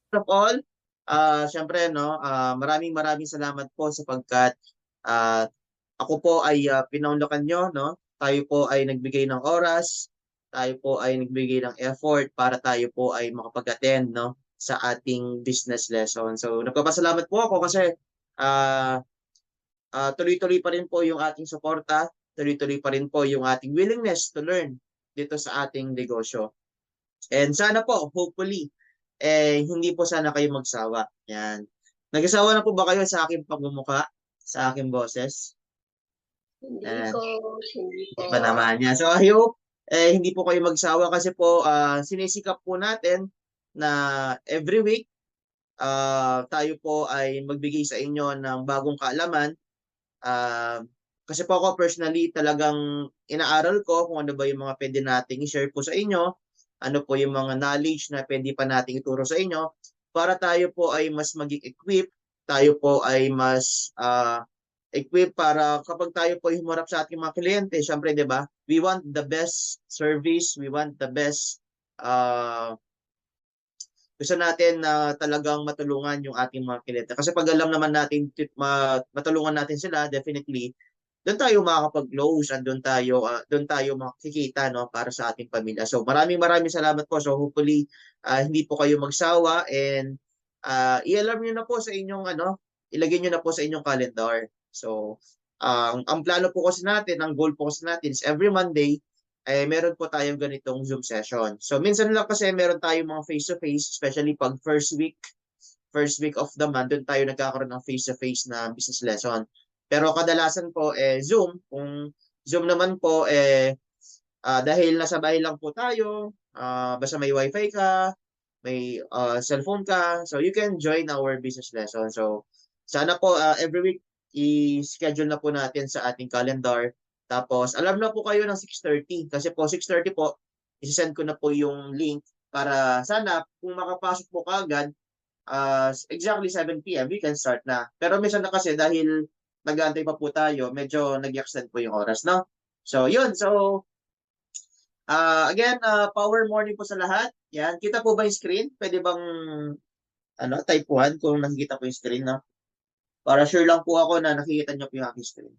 Of all, syempre no, maraming salamat po sapagkat ah, ako po ay pinaunlakan nyo, no? Tayo po ay nagbigay ng oras, tayo po ay nagbigay ng effort para tayo po ay makapag-attend, no, sa ating business lesson. So, nagpapasalamat po ako kasi ah, tuloy-tuloy pa rin po yung ating suporta, tuloy-tuloy pa rin po yung ating willingness to learn dito sa ating negosyo. And sana po, hopefully, hindi po sana kayo magsawa. Yan. Nagsasawa na po ba kayo sa aking pagmumukha, sa aking boses? Hindi And po, hindi po. pa naman yan. So I hope hindi po kayo magsawa kasi po sinisikap po natin na every week tayo po ay magbigay sa inyo ng bagong kaalaman. Uh, Kasi po ako personally talagang inaaral ko kung ano ba yung mga pwede nating i-share po sa inyo, ano po yung mga knowledge na pwede pa nating ituro sa inyo para tayo po ay mas maging equipped, tayo po ay mas equipped para kapag tayo po ay humarap sa ating mga kliyente, syempre 'di ba? We want the best service, we want the best gusto natin na talagang matulungan yung ating mga kliyente. Kasi pag alam naman natin matulungan natin sila, definitely doon tayo makakapag-close at doon tayo makikita no para sa ating pamilya. So maraming salamat po. So hopefully hindi po kayo magsawa and i-alarm niyo na po sa inyong ilagay niyo na po sa inyong calendar. So ang plano po kasi natin, ang goal po kasi natin is every Monday meron po tayong ganitong Zoom session. So minsan lang kasi meron tayong mga face-to-face, especially pag first week of the month, doon tayo nagkakaroon ng face-to-face na business lesson. Pero kadalasan po Zoom, kung Zoom naman po dahil nasa bahay lang po tayo, basta may wifi ka, may cellphone ka, so you can join our business lesson. So sana po every week i-schedule na po natin sa ating calendar. Tapos alam na po kayo ng 6:30 kasi po 6:30 po i-send ko na po yung link para sana kung makapasok po kaagad exactly 7 p.m. we can start na. Pero minsan na kasi dahil nag-aantay pa po tayo, medyo nag-extend po yung oras, no? So, yun. So, again, power morning po sa lahat. Yan. Kita po ba yung screen? Pwede bang type 1 kung nakikita po yung screen, no? Para sure lang po ako na nakikita nyo po yung aking screen.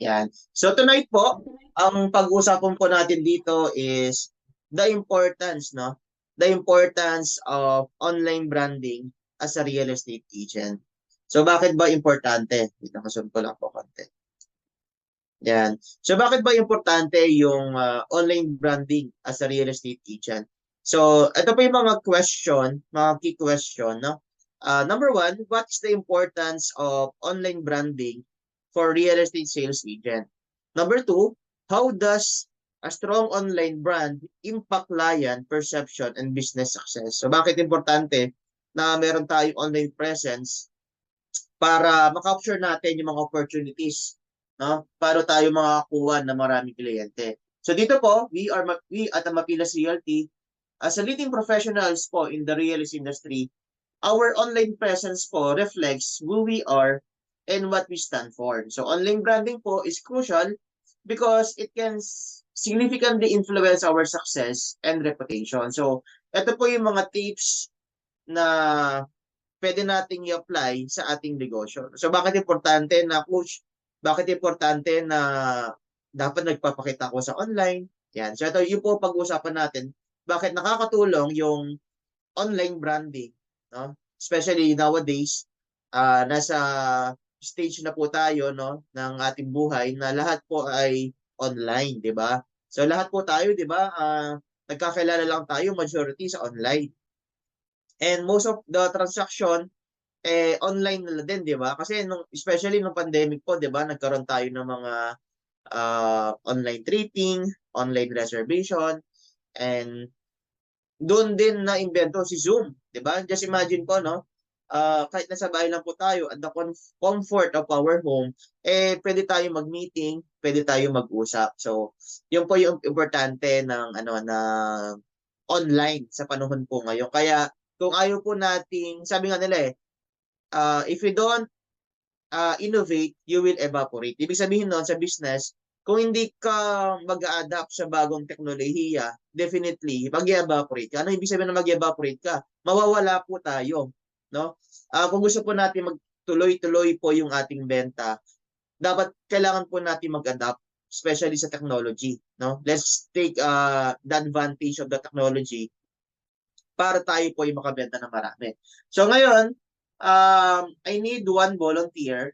Yan. So tonight po, ang pag-uusapan po natin dito is the importance, no? The importance of online branding as a real estate agent. So bakit ba importante? Dito kasunod ko lang po konti. Yan. So bakit ba importante yung online branding as a real estate agent? So ito po yung mga question, mga key question, no? Number one, what is the importance of online branding for real estate sales agent? Number two, how does a strong online brand impact client perception and business success? So bakit importante na meron tayong online presence para makapture natin yung mga opportunities, no? Para tayo makakuha ng maraming kliyente. So dito po, we at Mapilas Realty as a leading professionals po in the real estate industry, our online presence po reflects who we are and what we stand for. So online branding po is crucial because it can significantly influence our success and reputation. So ito po yung mga tips na pwede nating i-apply sa ating negosyo. So bakit importante na coach? Bakit importante na dapat nagpapakita ako sa online? Yan. So ito yung po pag-uusapan natin. Bakit nakakatulong yung online branding, no? Especially nowadays, nasa stage na po tayo, no, ng ating buhay na lahat po ay online, 'di ba? So lahat po tayo, 'di ba? Nagkakilala lang tayo majority sa online. And most of the transaction online na din, 'di ba? Kasi especially nung pandemic po, 'di ba, nagkaroon tayo ng mga online trading, online reservation, and doon din na invento si Zoom, 'di ba? Just imagine po, no? kahit nasa bahay lang po tayo at the comfort of our home, pwede tayo mag-meeting, pwede tayo mag-usap. So, yun po yung importante ng na online sa panahon po ngayon. Kaya kung ayaw po nating, sabi nga nila if you don't innovate, you will evaporate. Ibig sabihin nun sa business, kung hindi ka mag-adapt sa bagong teknolohiya, definitely, mag-evaporate ka. Ano ibig sabihin na mag-evaporate ka? Mawawala po tayo. No? Kung gusto po natin magtuloy-tuloy po yung ating benta, dapat kailangan po natin mag-adapt, especially sa technology. No? Let's take the advantage of the technology para tayo po yung makabenta ng marami. So ngayon, I need one volunteer.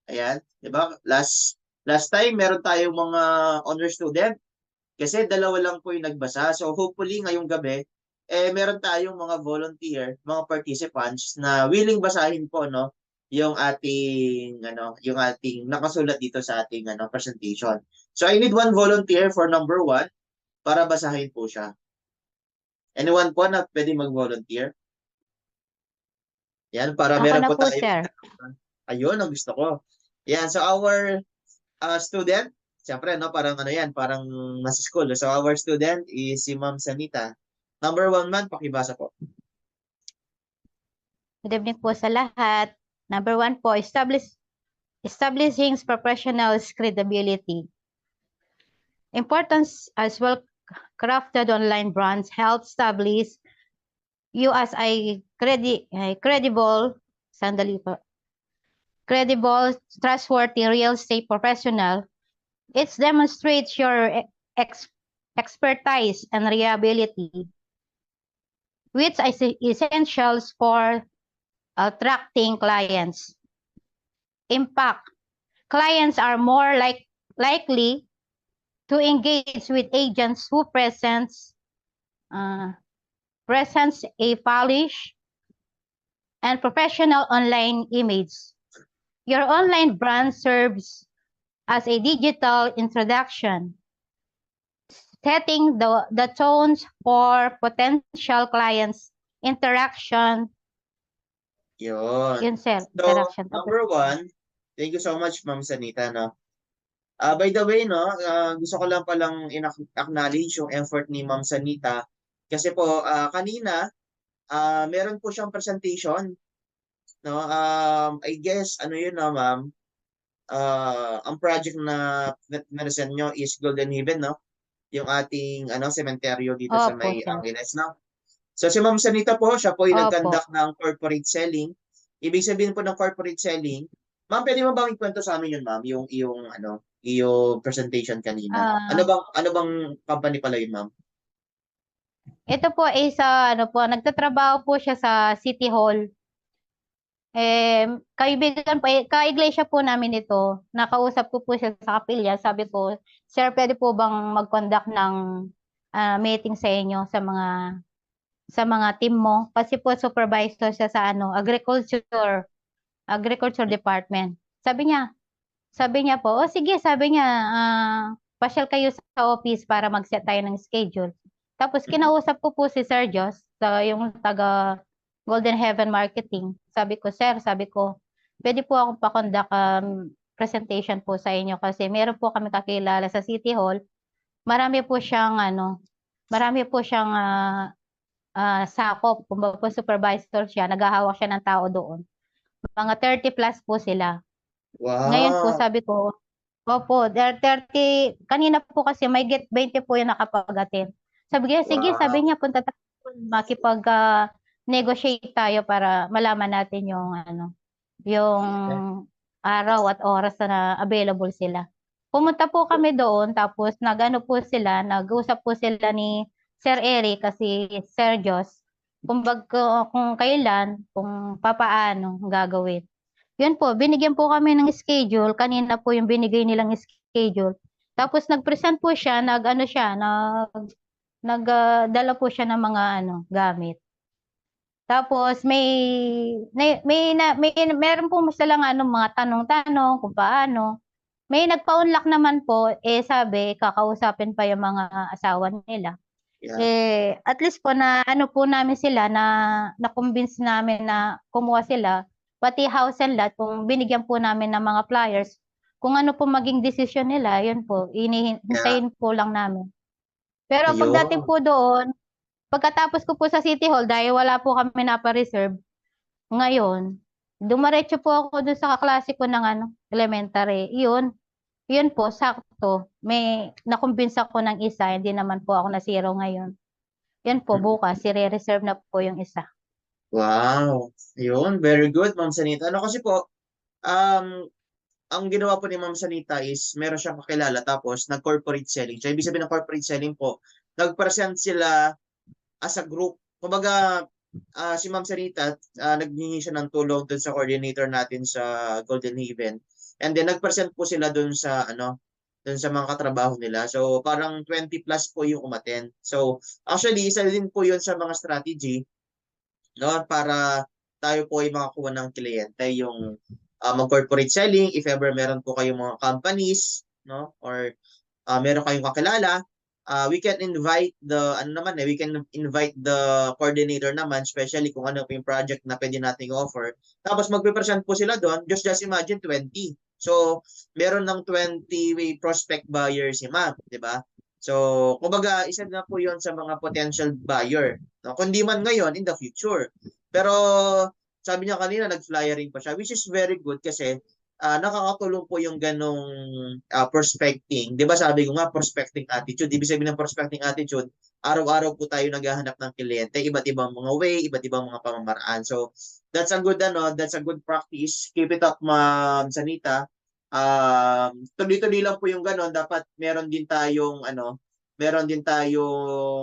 Ayan, 'di ba? Last time meron tayong mga honor student kasi dalawa lang po yung nagbasa. So hopefully ngayong gabi meron tayong mga volunteer, mga participants na willing basahin po yung ating nakasulat dito sa ating presentation. So I need one volunteer for number 1 para basahin po siya. Anyone po na pwede mag-volunteer? Yan, para Ako meron na po po, tayo. sir. Ayun, ang gusto ko. Yan, so our student, siyempre, parang parang nasa school. So our student is si Ma'am Sanita. Number 1 man, pakibasa po. Good evening po sa lahat. Number 1 po, establishing professionals' credibility. Importance as well-crafted online brands help establish you as a credible, trustworthy real estate professional. It demonstrates your expertise and reliability, which is essentials for attracting clients. Impact. Clients are more likely to engage with agents who presents a polished and professional online image. Your online brand serves as a digital introduction, setting the tones for potential clients' interaction. Yun, sir. So, Interaction. number 1, thank you so much, Ma'am Sanita, by the way, gusto ko lang palang acknowledge yung effort ni Ma'am Sanita kasi po kanina meron po siyang presentation, I guess ma'am, ang project na na-present nyo is Golden Haven, yung ating sementeryo dito sa Opo, may sir. Angeles, So si Ma'am Sanita po, siya po yung Opo. nag-conduct ng corporate selling. Ibig sabihin po ng corporate selling, ma'am, pwede mo bang ikwento sa amin yun, ma'am, yung presentation kanina? Ano bang company pala yun, ma'am? Ito po is nagtatrabaho po siya sa City Hall. Kaibigan po, ka-iglesia po namin ito. Nakausap ko po siya sa kapilya. Sabi ko, sir, pwede po bang mag-conduct ng meeting sa inyo sa mga team mo? Kasi po supervisor siya sa agriculture department. Sabi niya po, sige, sabi niya, pasyal kayo sa office para mag-set tayo ng schedule. Tapos kinausap ko po si Sir Jos, yung taga Golden Heaven Marketing. Sabi ko, sir, pwede po akong pa-conduct presentation po sa inyo kasi meron po kami kakilala sa City Hall. Marami po siyang sakop. Kung ba po supervisor siya, naghahawak siya ng tao doon. Mga 30 plus po sila. Wow. Ngayon po sabi ko, opo, 30, kanina po kasi may get 20 po yung nakapag-attend. Sabi niya, sige, sabi niya, punta tayo, makipag-negotiate tayo para malaman natin yung araw at oras na available sila. Pumunta po kami doon, tapos nag-usap po sila ni Sir Eric kasi Sir Jos, kung kailan, kung papaano gagawin. Yun po, binigyan po kami ng schedule. Kanina po yung binigay nilang schedule. Tapos nag-present po siya, nagdala po siya ng mga gamit. Tapos meron po silang mga tanong-tanong kung paano. May nagpa-unlock naman po, sabi, kakausapin pa yung mga asawa nila. Yeah. At least po na ano po namin sila na-convince namin na kumuha sila, pati house and lot, kung binigyan po namin ng mga flyers, kung ano po maging desisyon nila, yun po, Yeah. hintayin po lang namin. Pero pagdating Ayun. po doon, pagkatapos ko po sa City Hall, dahil wala po kami napa-reserve, ngayon, dumiretso po ako doon sa kaklase ko ng elementary. Yun po, sakto. May nakumbinsa ako ng isa, hindi naman po ako nasiro ngayon. Yan po, bukas, i-reserve na po yung isa. Wow. Ayun, very good, Ma'am Sanita. Ano kasi po, um, ang ginawa po ni Ma'am Sanita is meron siyang kakilala tapos nag-corporate selling. So, ibig sabihin ng corporate selling po, nag-present sila as a group. Kumbaga, si Ma'am Sanita, naghingi siya ng tulong dun sa coordinator natin sa Golden Haven. And then, nag-present po sila dun sa, dun sa mga katrabaho nila. So, parang 20 plus po yung umattend. So, actually, isa din po yun sa mga strategy, no, para tayo po ay makakuha ng kliyente, yung mag-corporate selling, if ever meron po kayong mga companies, no, or meron kayong kakilala, we can invite we can invite the coordinator naman, especially kung ano po yung project na pwede nating offer. Tapos magpe-present po sila doon, just imagine 20. So, meron ng 20 prospect buyer si ma'am, di ba? So, kumbaga, isa na po yon sa mga potential buyer. No? Kundi man ngayon, in the future. Pero, sabi niya kanina, nag-flyering pa siya, which is very good kasi nakakatulong po yung ganong prospecting. 'Di ba sabi ko nga prospecting attitude. Ibig sabihin ng prospecting attitude, araw-araw po tayo naghahanap ng kliyente, iba't ibang mga way, iba't ibang mga pamamaraan. So, that's a good practice. Keep it up, Ma'am Sanita. Tuloy-tuloy lang po yung ganon. Dapat meron din tayong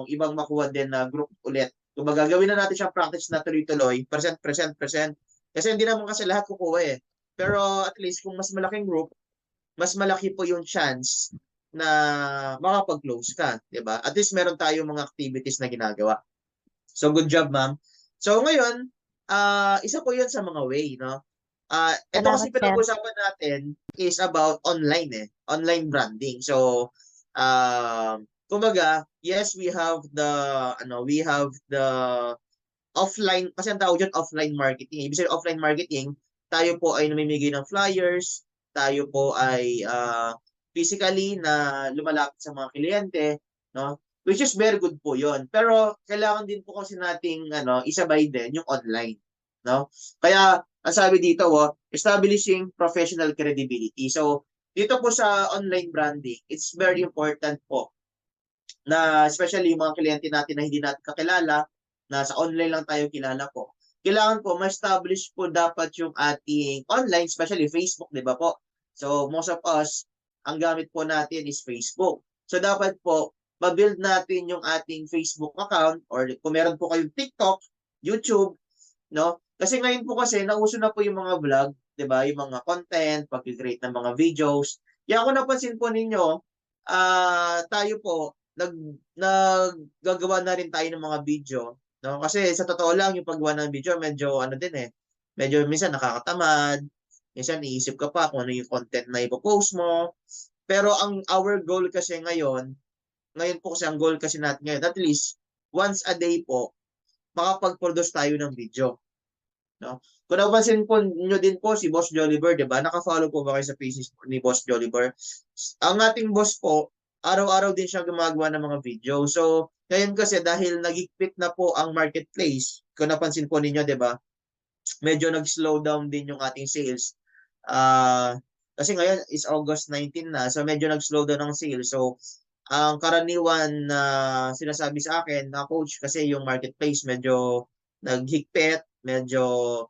ibang makuha din na group ulit. Kung gagawin na natin siyang practice na tuloy-tuloy, present, present, present. Kasi hindi naman kasi lahat kukuha eh. Pero at least kung mas malaking group, mas malaki po yung chance na makapag-close ka, 'di ba? At least meron tayong mga activities na ginagawa. So good job, ma'am. So ngayon, isa po 'yun sa mga way, no? Ito kasi Salamat, sir. pinag-uusapan natin is about online online branding. So kumbaga, yes, we have the offline, kasi ang tawag dyan, offline marketing. Ibig sabihin, offline marketing, tayo po ay namimigay ng flyers, tayo po ay physically na lumalapit sa mga kliyente, no? Which is very good po yon. Pero kailangan din po kasi nating isabay din yung online, no? Kaya ang sabi dito, establishing professional credibility. So, dito po sa online branding, it's very important po na especially yung mga kliyente natin na hindi natin kakilala, na sa online lang tayo kilala po. Kailangan po ma-establish po dapat yung ating online, especially Facebook, di ba po? So most of us, ang gamit po natin is Facebook. So dapat po, ma-build natin yung ating Facebook account or kung meron po kayong TikTok, YouTube, no? Kasi ngayon po kasi nauso na po yung mga vlog, 'di ba? Yung mga content, pag-create ng mga videos. Kaya kung napansin po ninyo, tayo po naggagawa na rin tayo ng mga video, no? Kasi sa totoo lang yung paggawa ng video medyo din eh. Medyo minsan nakakatamad, minsan iisip ka pa kung ano yung content na ipo-post mo. Pero ang our goal kasi ngayon po kasi ang goal kasi natin ngayon, at least once a day po makapag-produce tayo ng video, no? Kung napansin po nyo din po si Boss Jolliver, 'di ba? Naka-follow po ba kayo sa page ni Boss Jolliver? Ang ating boss po, araw-araw din siya gumagawa ng mga video. So, ngayon kasi dahil nagigpit na po ang marketplace, kung napansin po ninyo, 'di ba? Medyo nag-slow down din yung ating sales. Kasi ngayon is August 19 na, so medyo nag-slow down ang sales. So, ang karaniwan na sinasabi sa akin na coach, kasi yung marketplace medyo naghigpit, medyo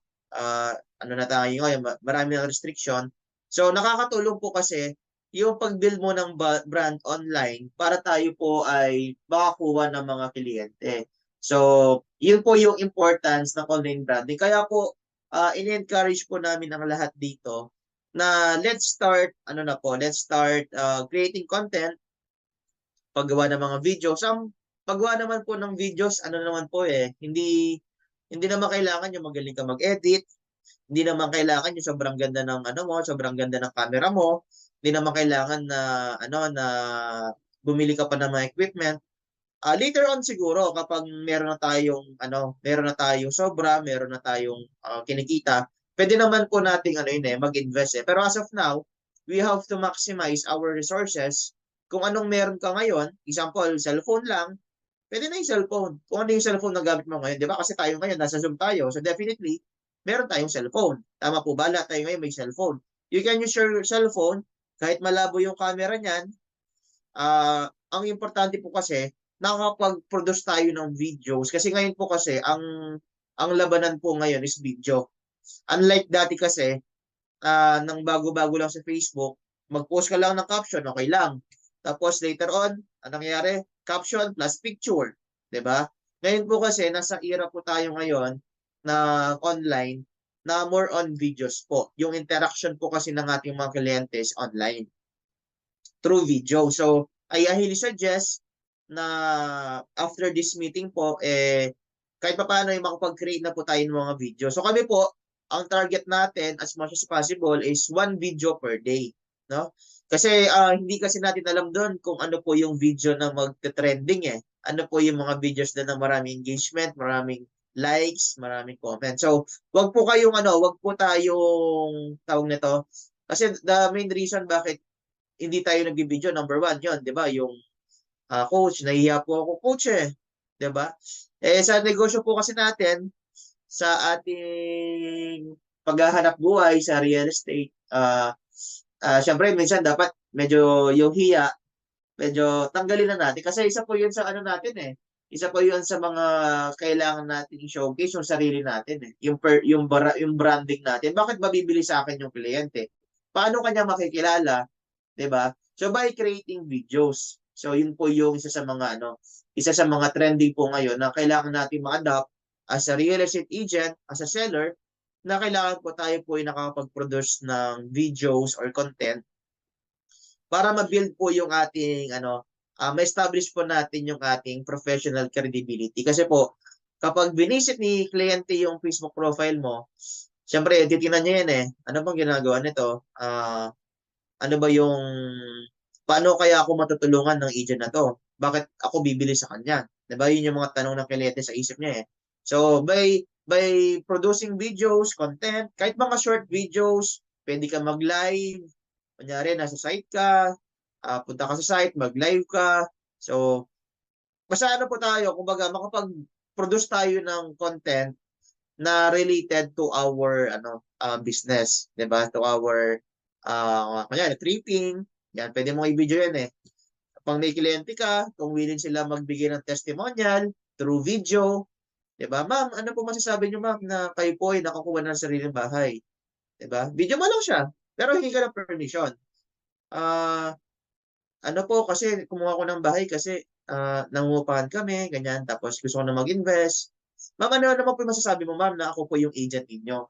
na tayo ngayon, marami ng restriction. So nakakatulong po kasi yung pag-build mo ng brand online para tayo po ay makakuha ng mga kliyente. So yun po yung importance ng online branding. Kaya po in-encourage po namin ang lahat dito na let's start creating content, paggawa ng mga videos. Ang paggawa naman po ng videos, naman po hindi naman kailangan yung magaling ka mag-edit, hindi naman kailangan yung sobrang ganda ng sobrang ganda ng camera mo, hindi naman kailangan na na bumili ka pa ng mga equipment. Later on siguro kapag meron na tayong sobra, meron na tayong kinikita, pwede naman po nating mag-invest eh. Pero as of now, we have to maximize our resources. Kung anong meron ka ngayon, example, cellphone lang, pwede na yung cellphone. Kung ano yung cellphone na gamit mo ngayon, di ba? Kasi tayo ngayon, nasa Zoom tayo. So definitely, meron tayong cellphone. Tama po ba? Lahat tayo ngayon may cellphone. You can use your cellphone, kahit malabo yung camera niyan. Ang importante po kasi, nakakapag-produce tayo ng videos. Kasi ngayon po kasi, ang labanan po ngayon is video. Unlike dati kasi, nang bago-bago lang sa Facebook, mag-post ka lang ng caption, okay lang. Tapos later on, anong nangyayari? Caption plus picture. 'Di ba? Ngayon po kasi, nasa era po tayo ngayon na online, na more on videos po. Yung interaction po kasi ng ating mga kliyente is online through video. So, I highly suggest na after this meeting po, kahit pa paano yung makapag-create na po tayo ng mga video. So kami po, ang target natin as much as possible is 1 video per day. No? Kasi hindi kasi natin alam doon kung ano po yung video na magte-trending eh. Ano po yung mga videos na maraming engagement, maraming likes, maraming comments. So, wag po tayong tawag nito. Kasi the main reason bakit hindi tayo nag-video, number one, yun, di ba? Yung coach, nahihiya po ako, coach eh. Di ba? Sa negosyo po kasi natin, sa ating paghahanap buhay sa real estate, syempre, minsan dapat medyo yung hiya, medyo tanggalin na natin. Kasi isa po yun sa ano natin eh. Isa po yun sa mga kailangan natin i-showcase yung sarili natin eh. Yung branding natin. Bakit mabibili sa akin yung kliyente? Paano kanya makikilala? 'Di ba? So by creating videos. So yun po yung isa sa mga trending po ngayon na kailangan natin ma-adapt as a real estate agent, as a seller, na kailangan po tayo po ay nakakapag-produce ng videos or content para ma-build po yung ating ma-establish po natin yung ating professional credibility. Kasi po, kapag binisit ni kliyente yung Facebook profile mo, syempre, titingnan niya yan eh. Ano bang ginagawa nito? Ano ba yung, paano kaya ako matutulungan ng agent na to? Bakit ako bibili sa kanya? Diba? Yun yung mga tanong ng kliyente sa isip niya eh. So, by producing videos, content, kahit mga short videos, pwede ka mag-live. Kunyari, nasa site ka, punta ka sa site, mag-live ka. So, basta ano po tayo, kumbaga, makapag-produce tayo ng content na related to our business, 'di ba? To our kunyari tripping, yan pwede mo i-video yan eh. Pag may kliyente ka, kung willing sila magbigay ng testimonial through video, 'di ba? Ma'am, ano po masasabi niyo ma'am na kayo po ay nakakuha ng sariling bahay? 'Di ba? Video mo lang siya, pero hingi ka ng permission. Ano po kasi kumuha ko ng bahay kasi nangungupahan kami, ganyan, tapos gusto ko na mag-invest. Ma'am, ano naman po yung masasabi mo, ma'am, na ako po yung agent ninyo?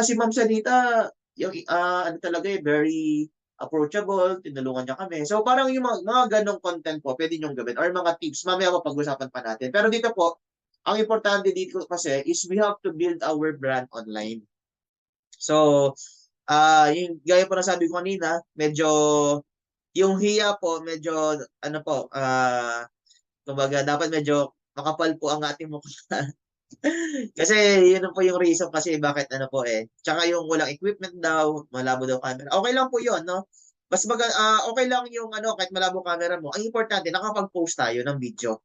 Si Ma'am Sanita, yung ano talaga eh, very approachable, tinulungan niya kami. So parang yung mga ganong content po, pwede niyong gawin or mga tips, mamaya mapag-usapan pa natin. Pero dito po, ang importante dito kasi is we have to build our brand online. So, yung gaya po na sabi ko kanina, medyo yung hiya po, medyo kumbaga dapat medyo makapal po ang ating mukha. Kasi yun po yung reason kasi bakit Tsaka yung walang equipment daw, malabo daw camera. Okay lang po yun, no? Okay lang yung kahit malabo camera mo. Ang importante, nakapag-post tayo ng video,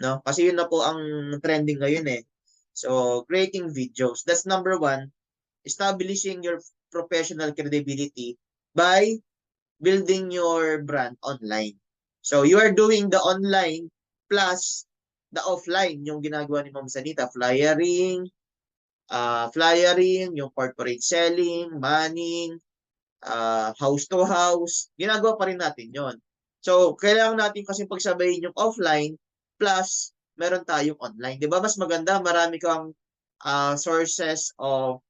no? Kasi yun na po ang trending ngayon eh. So, creating videos. That's number one, establishing your professional credibility by building your brand online. So, you are doing the online plus the offline, yung ginagawa ni Ma'am Sanita, flyering, yung corporate selling, manning, house to house, ginagawa pa rin natin yon. So, kailangan natin kasi pagsabayin yung offline plus meron tayong online. 'Di ba? Mas maganda, marami kang sources of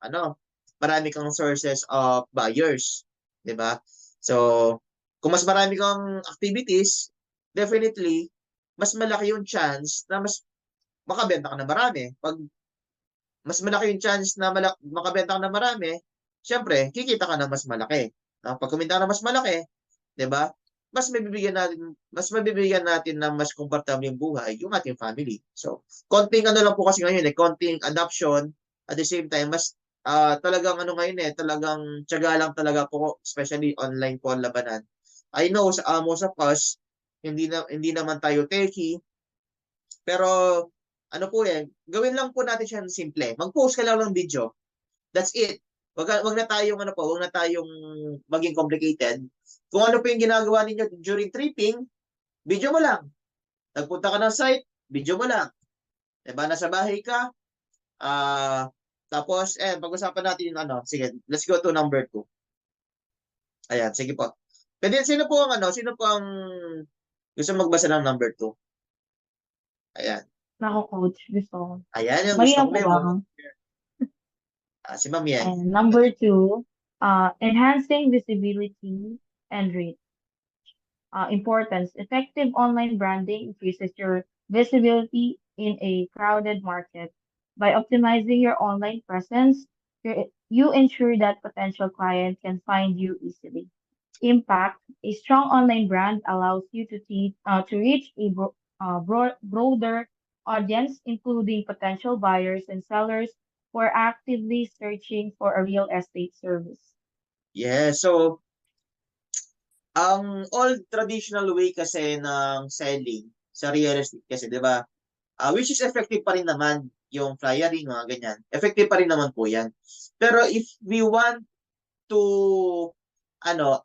buyers, 'di ba? So, kung mas marami kang activities, definitely mas malaki yung chance na mas makabenta ka na marami. Pag mas malaki yung chance na makabenta ka na marami, syempre, kikita ka na mas malaki. Pag kumita ka na mas malaki, 'di ba? mas mabibigyan natin ng mas komportableng buhay yung ating family. So, konting ano lang po kasi ngayon konting adoption at the same time mas talagang ano ngayon talagang tiyaga lang talaga po, especially online po ang labanan. I know sa most of us hindi naman tayo techie, pero ano po gawin lang po natin siya simple. Mag-post ka lang ng video. That's it. Wag na tayong wag na tayong maging complicated. Kung ano po yung ginagawa ninyo during tripping, video mo lang. Nagpunta ka ng site, video mo lang. Diba, nasa bahay ka, tapos, pag-usapan natin yung sige, let's go to number 2. Ayan, sige po. Pwede, sino po ang gusto magbasa ng number 2? Ayan. Nako, coach. Gusto ko. Ayan, yung Mali gusto ko. ako ba? Si Ma'am Yen. And number 2, enhancing visibility and reach. Importance. Effective online branding increases your visibility in a crowded market. By optimizing your online presence, you ensure that potential clients can find you easily. Impact. A strong online brand allows you to reach a broader audience, including potential buyers and sellers who are actively searching for a real estate service. Yeah, so ang old traditional way kasi ng selling sa real estate kasi, 'di ba? Which is effective pa rin naman yung flyering, mga ganyan. Effective pa rin naman po 'yan. Pero if we want to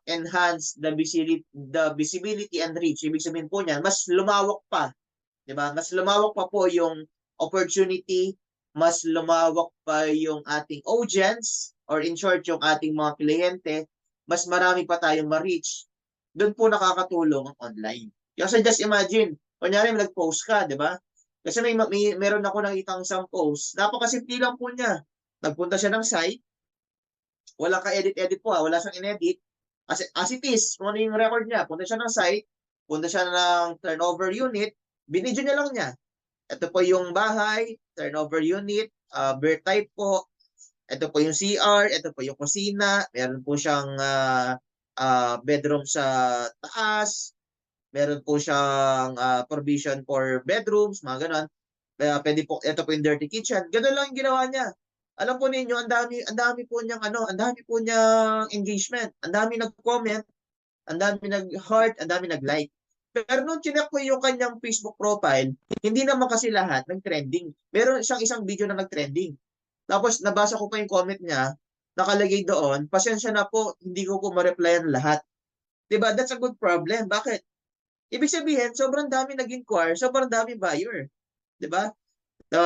enhance the visibility and reach, ibig sabihin po niyan, mas lumawak pa, 'di ba? Mas lumawak pa po yung opportunity, mas lumawak pa yung ating audience, or in short, yung ating mga kliyente, mas marami pa tayong ma-reach. Doon po nakakatulong ang online. Kasi just imagine, kunyari nag-post ka, 'di ba? Kasi meron ako nakitang isang post, napakasimple lang po niya. Nagpunta siya ng site, wala ka edit-edit po, wala siyang in-edit. As it is, kung ano yung record niya, punta siya ng site, punta siya ng turnover unit, binidyo niya lang niya. Ito po yung bahay, turnover unit, birth type po, ito po yung CR, ito po yung kusina, meron po siyang bedroom sa taas, meron po siyang provision for bedrooms, mga ganon. Pwede po, ito po yung dirty kitchen. Ganun lang yung ginawa niya. Alam po ninyo, ang dami po niyang ang dami po niyang engagement, ang dami nag-comment, ang dami nag-heart, ang dami nag-like. Pero nung chinek ko yung kanyang Facebook profile, hindi naman kasi lahat nag-trending. Meron siyang isang video na nag-trending. Tapos nabasa ko pa yung comment niya, nakalagay doon, pasensya na po, hindi ko po ma-replyan lahat. 'Di ba? That's a good problem. Bakit? Ibig sabihin, sobrang dami nag-inquire, sobrang dami buyer. 'Di ba?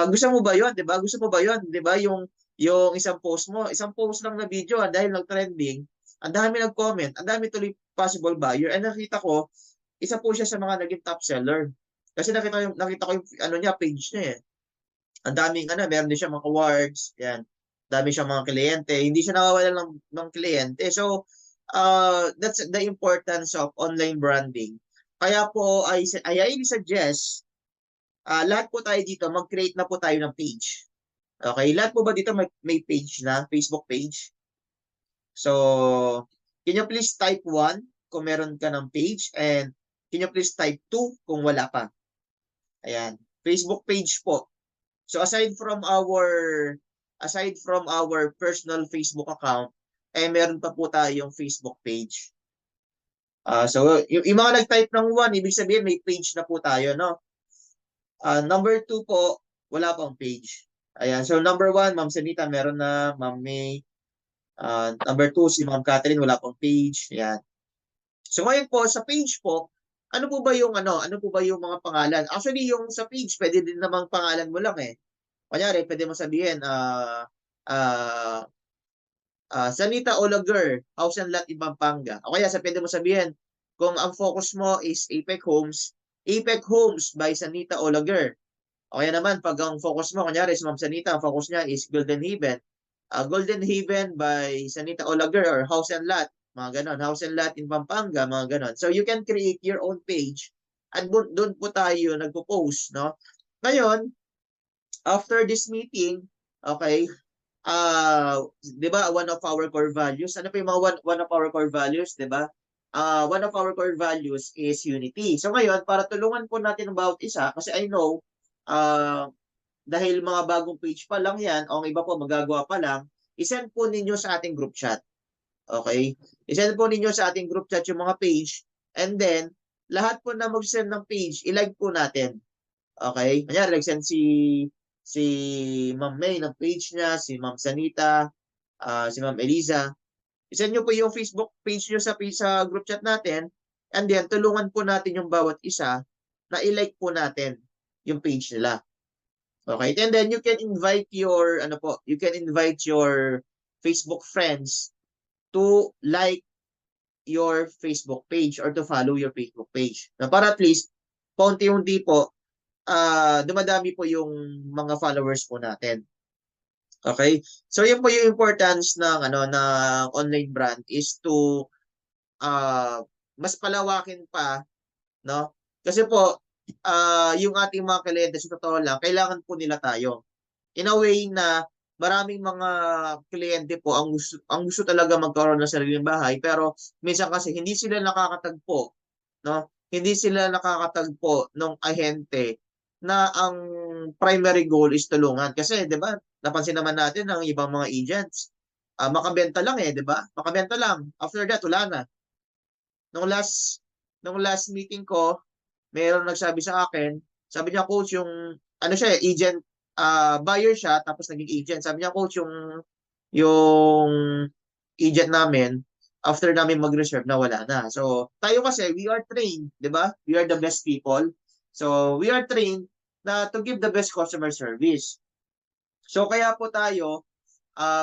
Gusto mo ba 'yon? 'Di ba? Gusto mo ba 'yon? 'Di ba? Yung isang post mo, isang post lang na video dahil nag-trending, ang dami nag-comment, ang dami tuloy possible buyer. And nakita ko, isa po siya sa mga naging top seller. Kasi nakita ko yung niya, page niya . Ang daming meron din siya mga awards, yan. Dami siyang mga kliyente, hindi siya nawawalan ng kliyente. So, that's the importance of online branding. Kaya po, I highly suggest, lahat po tayo dito, mag-create na po tayo ng page. Okay, lahat po ba dito may page na, Facebook page? So, can you please type 1 kung meron ka ng page, and can you please type 2 kung wala pa? Ayan, Facebook page po. So aside from our personal Facebook account, meron pa po tayong Facebook page. So yung mga nag-type ng 1, ibig sabihin may page na po tayo, no? Number 2 po, wala pang page. Ayan, so number 1, Ma'am Sanita, meron na, Ma'am May. Number 2, si Ma'am Catherine, wala pang page. Ayan. So ngayon po, sa page po, ano po ba yung mga pangalan? Actually, yung sa page, pwede din namang pangalan mo lang . Kunyari, pwede mo sabihin, Sanita Olager, House and Lot in Pampanga. O kaya, pwede mo sabihin, kung ang focus mo is Apex Homes by Sanita Olager. O kaya naman, pag ang focus mo, kunyari, si Ma'am Sanita, ang focus niya is Golden Haven. Golden Haven by Sanita Olager, or House and Lot. Mga ganon. House and Lot in Pampanga, mga ganon. So, you can create your own page. At doon po tayo nagpo-post, no? Ngayon, after this meeting, okay, 'di ba, one of our core values. Ano pa yung mga one of our core values, 'di ba? one of our core values is unity. So ngayon, para tulungan po natin ang bawat isa, kasi I know, dahil mga bagong page pa lang yan, o ang iba po magagawa pa lang, isend po ninyo sa ating group chat. Okay? Isend po ninyo sa ating group chat yung mga page, and then, lahat po na mag-send ng page, ilike po natin. Okay? Kanyari, nag-send si Ma'am May ng page niya, si Ma'am Sanita, si Ma'am Eliza. Isend nyo po yung Facebook page nyo sa group chat natin, and then tulungan po natin yung bawat isa na i-like po natin yung page nila. Okay? And then you can invite your Facebook friends to like your Facebook page or to follow your Facebook page. Na para at least paunti-unti po dumadami po yung mga followers po natin. Okay? So yun po yung importance ng online brand is to mas palawakin pa, no? Kasi po yung ating mga kliyente sa totoo lang, kailangan po nila tayo. In a way na maraming mga kliyente po ang gusto talaga magkaroon ng sariling bahay, pero minsan kasi hindi sila nakakatagpo, no? Hindi sila nakakatagpo ng ahente na ang primary goal is tulungan. Kasi 'di ba? Napansin naman natin ng ibang mga agents, makabenta lang 'di ba? Makabenta lang. After that, wala na. Nung last meeting ko, mayroong nagsabi sa akin, sabi niya, coach, yung agent, buyer siya tapos naging agent. Sabi niya, coach, yung agent namin after namin mag-reserve na wala na. So, tayo kasi we are trained, 'di ba? We are the best people. So, we are trained na to give the best customer service. So, kaya po tayo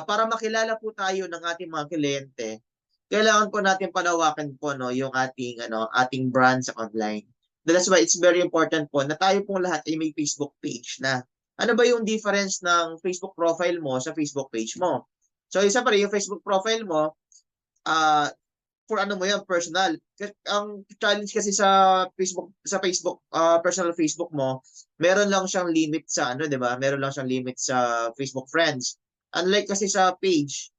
para makilala po tayo ng ating mga kliyente, kailangan po natin palawakin po yung ating brand sa online. That's why it's very important po na tayo pong lahat ay may Facebook page na. Ano ba yung difference ng Facebook profile mo sa Facebook page mo? So isa pa rin yung Facebook profile mo, for mo yan, personal. Ang challenge kasi sa Facebook personal Facebook mo, meron lang siyang limit sa 'di ba? Meron lang siyang limit sa Facebook friends. Unlike kasi sa page,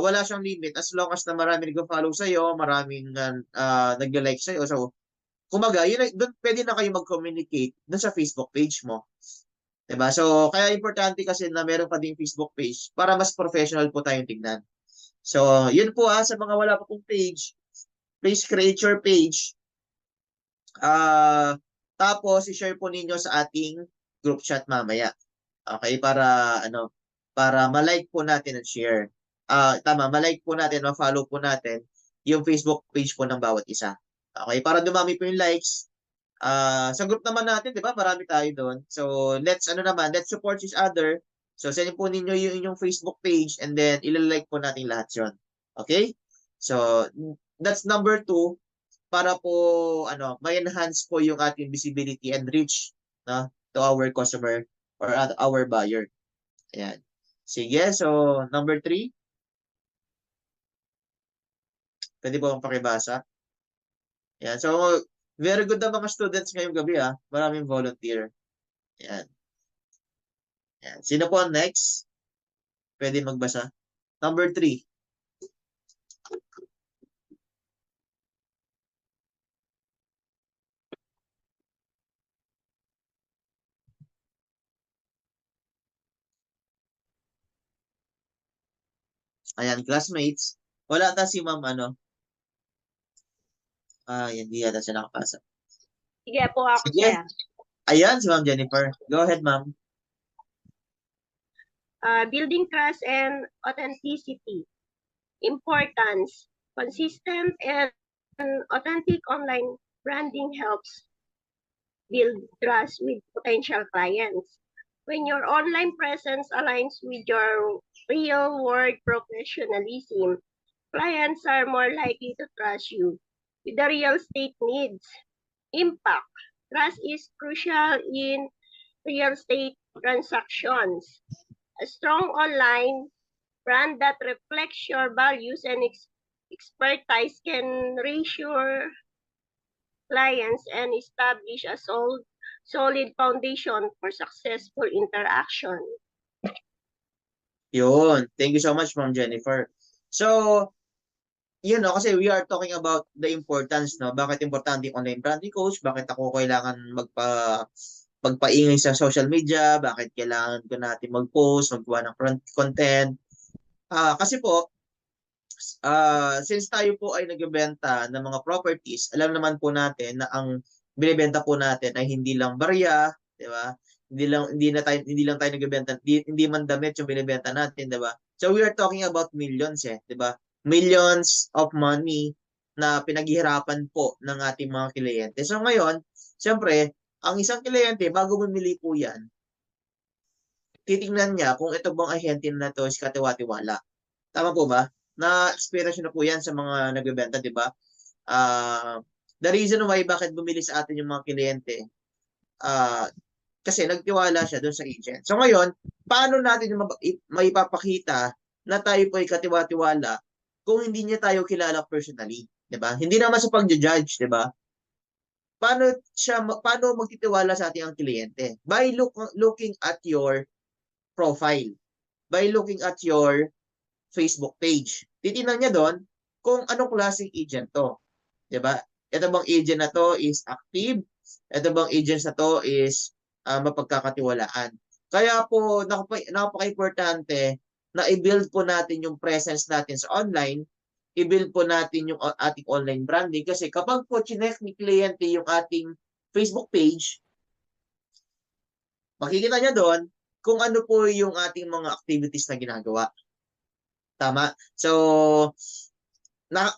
wala siyang limit as long as na marami nagfo-follow sa iyo, maraming nagla-like sa iyo. So, kumaga, doon pwede na kayo mag-communicate doon sa Facebook page mo. 'Di ba? So, kaya importante kasi na meron pa ding Facebook page para mas professional po tayong tignan. So, yun po sa mga wala pa pong page, please create your page. Tapos i-share po ninyo sa ating group chat mamaya. Okay, para ma-like po natin at share. Ma-like po natin, ma-follow po natin yung Facebook page po ng bawat isa. Okay, para dumami po yung likes. Sa group naman natin, 'di ba? Marami tayo doon. So, let's support each other. So, send po ninyo yung inyong Facebook page and then i-like po natin lahat 'yon. Okay? So, that's number 2 para po ma-enhance po yung ating visibility and reach to our customer or our buyer. Ayan. Sige, so number 3. Pwede po akong pakibasa. Ayan. So, very good na mga students ngayong gabi Maraming volunteer. Ayan. Ayan. Sino po ang next? Pwede magbasa. Number 3. Ayan, classmates. Wala ata si ma'am hindi yata siya nakapasa. Sige po ako, Sige. sir. Ayan, si Ma'am Jennifer. Go ahead, ma'am. Building trust and authenticity. Importance. Consistent and authentic online branding helps build trust with potential clients. When your online presence aligns with your real-world professionalism, clients are more likely to trust you with the real estate needs. Impact. Trust is crucial in real estate transactions. A strong online brand that reflects your values and expertise can reassure clients and establish a solid foundation for successful interaction. Yun. Thank you so much, Ma'am Jennifer. So, yun no, kasi we are talking about the importance, no? Bakit importante yung online branding coach? Bakit ako kailangan magpaingay sa social media? Bakit kailangan ko natin mag-post, maggawa ng content? Kasi po, since tayo po ay nagbebenta ng mga properties, alam naman po natin na ang binebenta po natin ay hindi lang barya, 'di ba? Hindi lang tayo nagbebenta, hindi man damit yung binebenta natin, 'di ba? So we are talking about millions 'di ba? Millions of money na pinaghihirapan po ng ating mga kliyente. So ngayon, siyempre, ang isang kliyente bago bumili po 'yan, titingnan niya kung ito bang ahente na to is katiwa-tiwala. Tama po ba? Na-experience na po yan sa mga nagbebenta, di ba? The reason why bakit bumili sa atin yung mga kliyente, uh, kasi nagtiwala siya doon sa agent. So ngayon, paano natin yung maipapakita na tayo po ay katiwa-tiwala kung hindi niya tayo kilala personally, di ba? Hindi naman sa pag-judge, di ba? Paano magtitiwala sa ating ang kliyente? By looking at your profile, by looking at your Facebook page. Titingnan niya doon kung anong klaseng agent to. 'Di ba? Ito bang agent na to is active? Ito bang agent na to is mapagkakatiwalaan? Kaya po napaka-importante na i-build po natin yung presence natin sa online, i-build po natin yung ating online branding kasi kapag po chinek ni kliyente yung ating Facebook page, makikita niya doon kung ano po yung ating mga activities na ginagawa. Tama? So,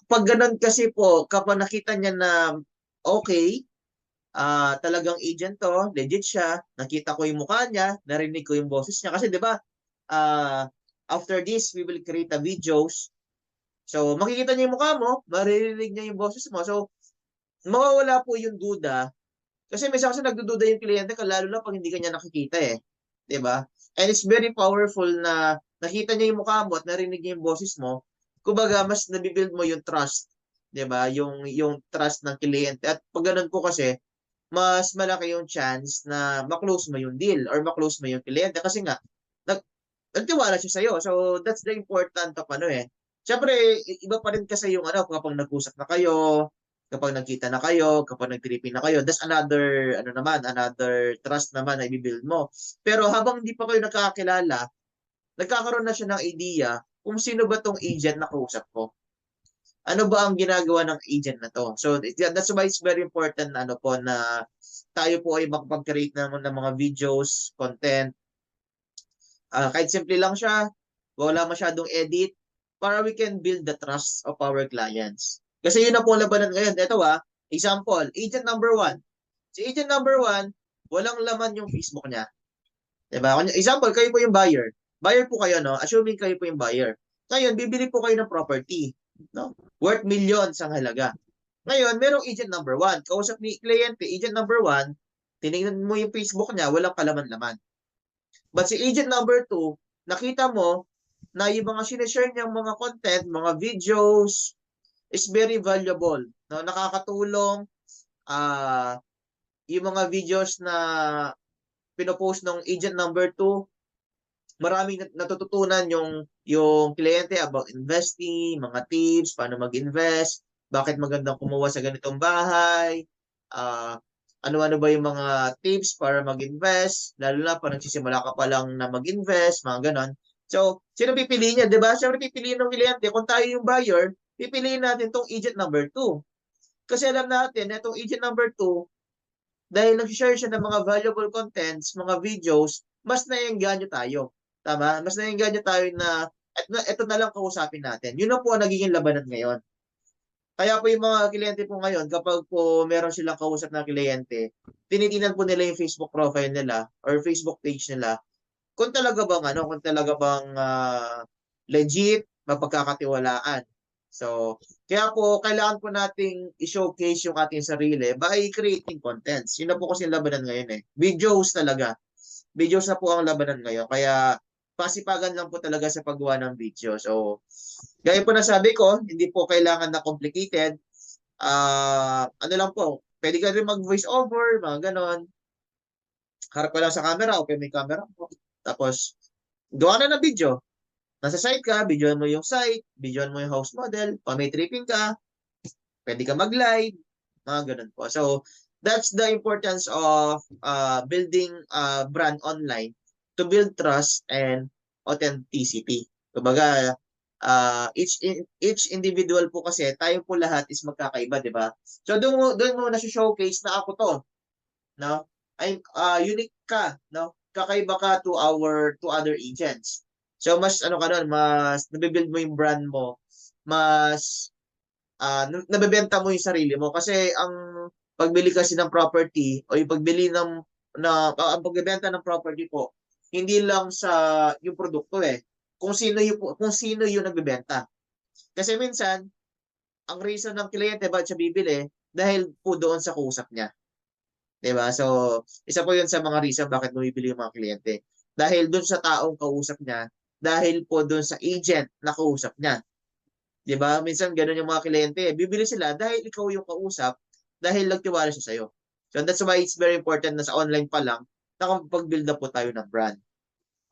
pag ganun kasi po, kapag nakita niya na okay, talagang agent to, legit siya, nakita ko yung mukha niya, narinig ko yung boses niya. Kasi 'di ba, after this, we will create a videos. So, makikita niya yung mukha mo, maririnig niya yung boses mo. So, mawawala po yung duda. Kasi may kasi nagdududa yung kliyente ka, lalo na pag hindi ka niya nakikita 'Di ba? And it's very powerful na nakita niya yung mukha mo at narinig niya yung boses mo. Kumbaga, mas nabibuild mo yung trust. 'Di ba? Yung trust ng kliyente. At pag ganun po kasi, mas malaki yung chance na ma-close mo yung deal or ma-close mo yung kliyente. Kasi nga, nagtiwala siya sa'yo. So, that's the important of Siyempre, iba pa rin kasi yung kapag nag-usap na kayo, kapag nagkita na kayo, kapag nag-tripping na kayo, that's another trust naman na i-build mo. Pero habang hindi pa kayo nakakakilala, nagkakaroon na siya ng idea kung sino ba tong agent na kausap ko. Ano ba ang ginagawa ng agent na to? So that's why it's very important na na tayo po ay makapag-create ng mga videos, content. Kahit simple lang siya, wala masyadong edit, para we can build the trust of our clients. Kasi yun na po labanan ngayon. Ito example, agent number 1. Si agent number 1, walang laman yung Facebook niya. Diba? Example, kayo po yung buyer. Buyer po kayo, no? Assuming kayo po yung buyer. Ngayon, bibili po kayo ng property, no? Worth millions ang halaga. Ngayon, merong agent number 1. Kausap ni kliyente, agent number 1, tinignan mo yung Facebook niya, walang kalaman-laman. But si agent number 2, nakita mo na yung mga sinishare niyang mga content, mga videos, is very valuable. No? Nakakatulong. Yung mga videos na pinopost ng agent number 2, maraming natututunan yung kliyente about investing, mga tips, paano mag-invest, bakit magandang kumuha sa ganitong bahay, ano-ano ba yung mga tips para mag-invest, lalo na pag nagsisimula ka pa lang na mag-invest, mga ganon. So, sino pipiliin niya, 'di ba? Siyempre pipiliin ng kliyente. Kung tayo yung buyer, pipiliin natin tong agent number 2. Kasi alam natin na itong agent number 2, dahil nag-share siya ng mga valuable contents, mga videos, mas naiengganyo tayo. Tama? Mas naiengganyo tayo na ito na lang kausapin natin. Yun na po ang nagiging labanan ngayon. Kaya po yung mga kliyente po ngayon, kapag po meron silang kausap na kliyente, tinitingnan po nila yung Facebook profile nila or Facebook page nila kung talaga bang legit, mapagkakatiwalaan. So, kaya po kailangan po nating i-showcase yung ating sarili by creating contents. Yun na po kasi labanan ngayon Videos talaga. Videos na po ang labanan ngayon. Kaya pasipagan lang po talaga sa paggawa ng video. So, gaya po na sabi ko, hindi po kailangan na complicated. Ano lang po, pwede ka rin mag-voice over, mga ganon. Harap ka lang sa camera, open may camera po. Tapos, gawa na ng video. Nasa site ka, videoan mo yung site, videoan mo yung house model, pa may tripping ka, pwede ka mag-live, mga ganun po. So, that's the importance of building a brand online to build trust and authenticity. Kumbaga, each individual po kasi, tayo po lahat is magkakaiba, di ba? So, doon mo na-showcase na ako to, no? Ay, unique ka, no? Kakaiba ka to other agents. So, mas ano ka doon, mas nabibuild mo yung brand mo, mas nabebenta mo yung sarili mo kasi ang pagbili kasi ng property o yung pagbili ang pagbebenta ng property po hindi lang sa yung produkto kung sino yung nagbebenta kasi minsan ang reason ng kliyente bakit siya bibili dahil po doon sa kausap niya, 'di ba? So isa po yun sa mga reason bakit bumibili yung mga kliyente dahil doon sa taong kausap niya, dahil po doon sa agent na kausap niya. 'Di ba? Minsan gano'n yung mga kliyente, bibili sila dahil ikaw yung kausap, dahil nagtiwala siya sa'yo. So that's why it's very important na sa online pa lang, nakapag-build na po tayo ng brand.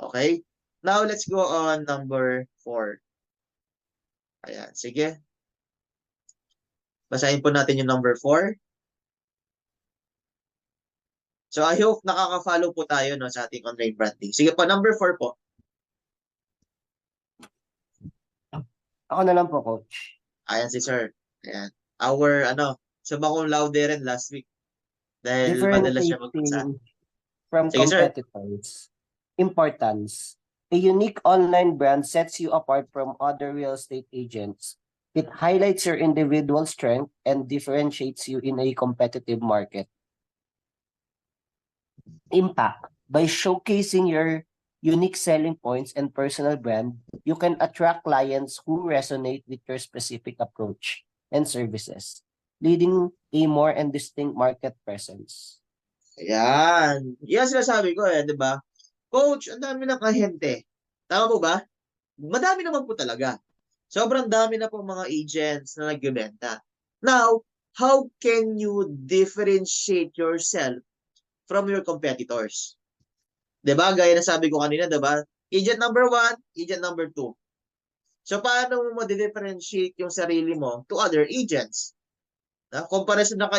Okay? Now, let's go on number 4. Ayan, sige. Basahin po natin yung number 4. So I hope nakaka-follow po tayo no, sa ating online branding. Sige po, number 4 po. Ako na lang po, coach. Ayan si sir. Ayan. Our, summa cum laude rin last week. Dahil madalas siya magbasa. Differentiating from Sige, sir. competitors. Importance. A unique online brand sets you apart from other real estate agents. It highlights your individual strength and differentiates you in a competitive market. Impact. By showcasing your unique selling points and personal brand, you can attract clients who resonate with your specific approach and services, leading a more and distinct market presence. Ayan. Yan sinasabi ko di ba? Coach, ang dami ng ahente. Tama po ba? Madami naman po talaga. Sobrang dami na po mga agents na nagbebenta. Now, how can you differentiate yourself from your competitors? 'Di ba? Gaya na sabi ko kanina, 'di ba? Agent number 1, agent number 2. So, paano mo ma-differentiate yung sarili mo to other agents? Compares na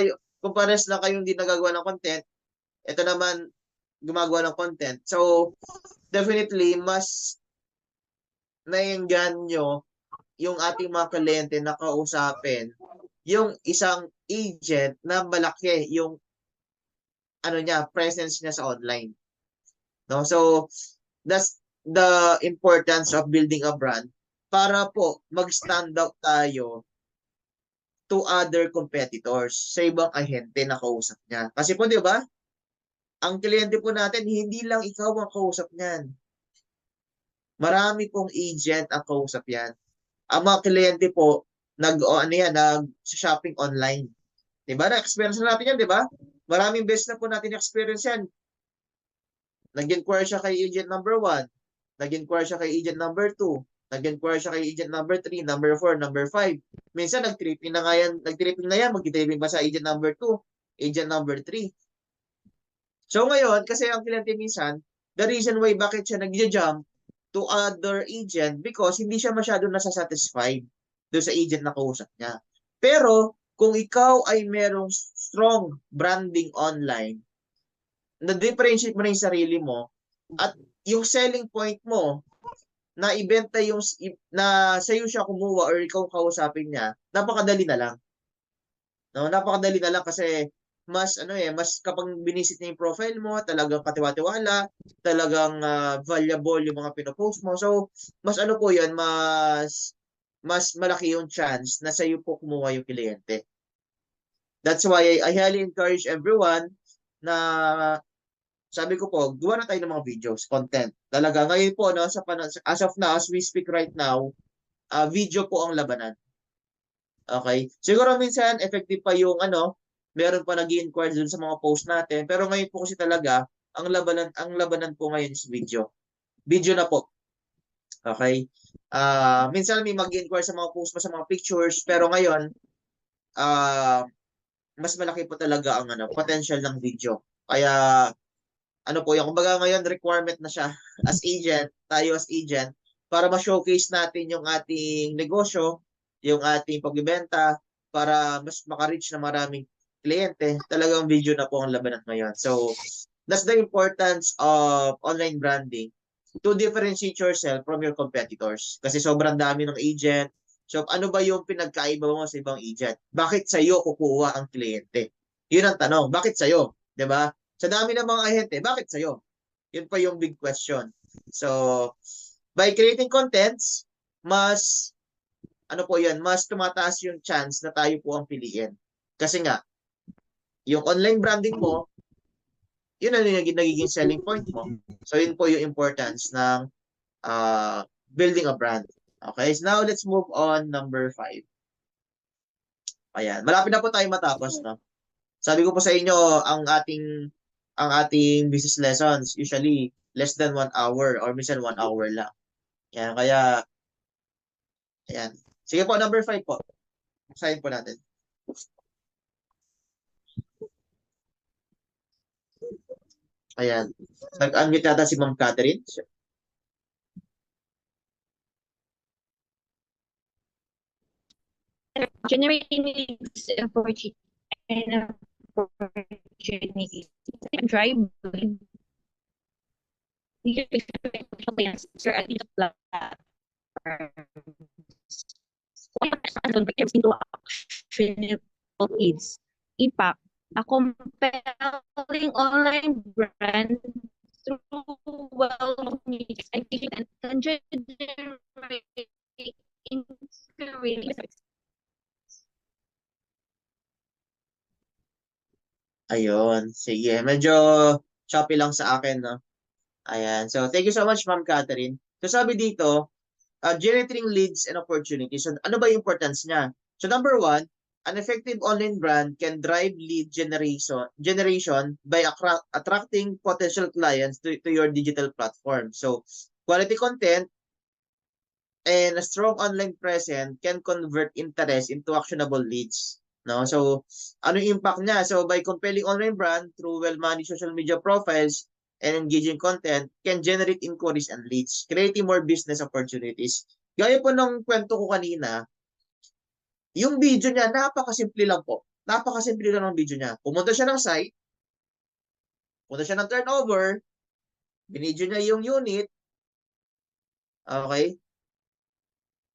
kayong hindi nagagawa ng content, ito naman gumagawa ng content. So, definitely, mas naiengganyo yung ating mga kliyente na kausapin yung isang agent na malaki yung presence niya sa online. No? So, that's the importance of building a brand para po mag-stand out tayo to other competitors sa ibang ahente na kausap niya. Kasi po, di ba? Ang kliyente po natin, hindi lang ikaw ang kausap niyan. Marami pong agent ang kausap yan. Ang mga kliyente po, nag-shopping online. Diba? Na-experience na natin yan, diba? Maraming beses na po natin experience yan. Nag-inquire siya kay agent number 1. Nag-inquire siya kay agent number 2. Nag-inquire siya kay agent number 3, number 4, number 5. Minsan, nag-tripping na yan. Mag-tripping ba sa agent number 2, agent number 3. So ngayon, kasi ang kliyente minsan, the reason why bakit siya nag-jump to other agent because hindi siya masyado nasasatisfied doon sa agent na kausap niya. Pero, kung ikaw ay merong strong branding online, na-differentiate mo na yung sarili mo, at yung selling point mo, na ibenta yung, na sa'yo siya kumuha or ikaw kausapin niya, napakadali na lang. No, napakadali na lang kasi mas kapag binisit niya yung profile mo, talagang katiwa-tiwala, talagang valuable yung mga pinopost mo. So, mas po 'yan, mas malaki yung chance na sa iyo po kumuha yung kliyente. That's why I highly encourage everyone na sabi ko po, gawa na tayo ng mga videos, content. Talaga ngayon po as of now, as we speak right now, video po ang labanan. Okay? Siguro minsan effective pa yung meron pa nag-i-inquire dun sa mga post natin. Pero ngayon po kasi talaga, ang labanan po ngayon is video. Video na po. Okay? Minsan may mag-i-inquire sa mga post mo sa mga pictures, pero ngayon, mas malaki po talaga ang potential ng video. Kaya, kumbaga ngayon, requirement na siya as agent, tayo as agent, para ma-showcase natin yung ating negosyo, yung ating pagbebenta, para mas maka-reach na maraming kliyente, talagang video na po ang labanan ngayon. So, that's the importance of online branding to differentiate yourself from your competitors. Kasi sobrang dami ng agent. So, ano ba yung pinagkaiba mo sa ibang agent? Bakit sa'yo kukuha ang kliyente? Yun ang tanong. Bakit sa'yo? 'Di ba? Sa dami ng mga ahente, bakit sa'yo? Yun pa yung big question. So, by creating contents, mas, ano po yan, mas tumataas yung chance na tayo po ang piliin. Kasi nga, yung online branding mo, yun ang nagiging selling point mo. So, yun po yung importance ng building a brand. Okay, so now let's move on number 5. Ayan, malapit na po tayo matapos, no? Sabi ko po sa inyo, ang ating business lessons usually less than 1 hour or minsan 1 hour lang. Yan, kaya ayan. Sige po, number 5 po. Sign po natin. Ayan. Nag-unmute yata si Ma'am Catherine. Generating leads and opportunities. Drive into actionable leads. Impact. A compelling online brand through well-communicated and can generate inspiration. Ayun. Sige. Medyo choppy lang sa akin, no? Ayan. So, thank you so much, Ma'am Catherine. So, sabi dito, generating leads and opportunities. So, ano ba yung importance niya? So, number 1, an effective online brand can drive lead generation by attracting potential clients to your digital platform. So, quality content and a strong online presence can convert interest into actionable leads. No? So, ano yung impact niya? So, by compelling online brand through well-managed social media profiles and engaging content can generate inquiries and leads, creating more business opportunities. Gaya po ng kwento ko kanina, yung video niya, napakasimple lang po. Napakasimple lang ng video niya. Pumunta siya ng site, pumunta siya ng turnover, binidyo niya yung unit, okay?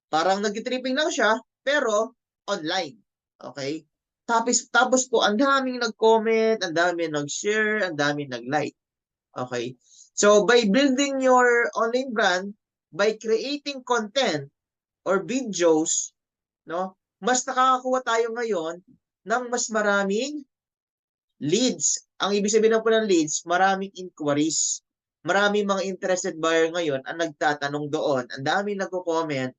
Parang nag-tripping lang siya, pero online. Okay? Tapos po, ang daming nag-comment, ang daming nag-share, ang daming nag-like. Okay? So, by building your online brand, by creating content or videos, no, mas nakakakuha tayo ngayon ng mas maraming leads. Ang ibig sabihin po ng leads, maraming inquiries. Maraming mga interested buyer ngayon ang nagtatanong doon. Ang daming nagko-comment.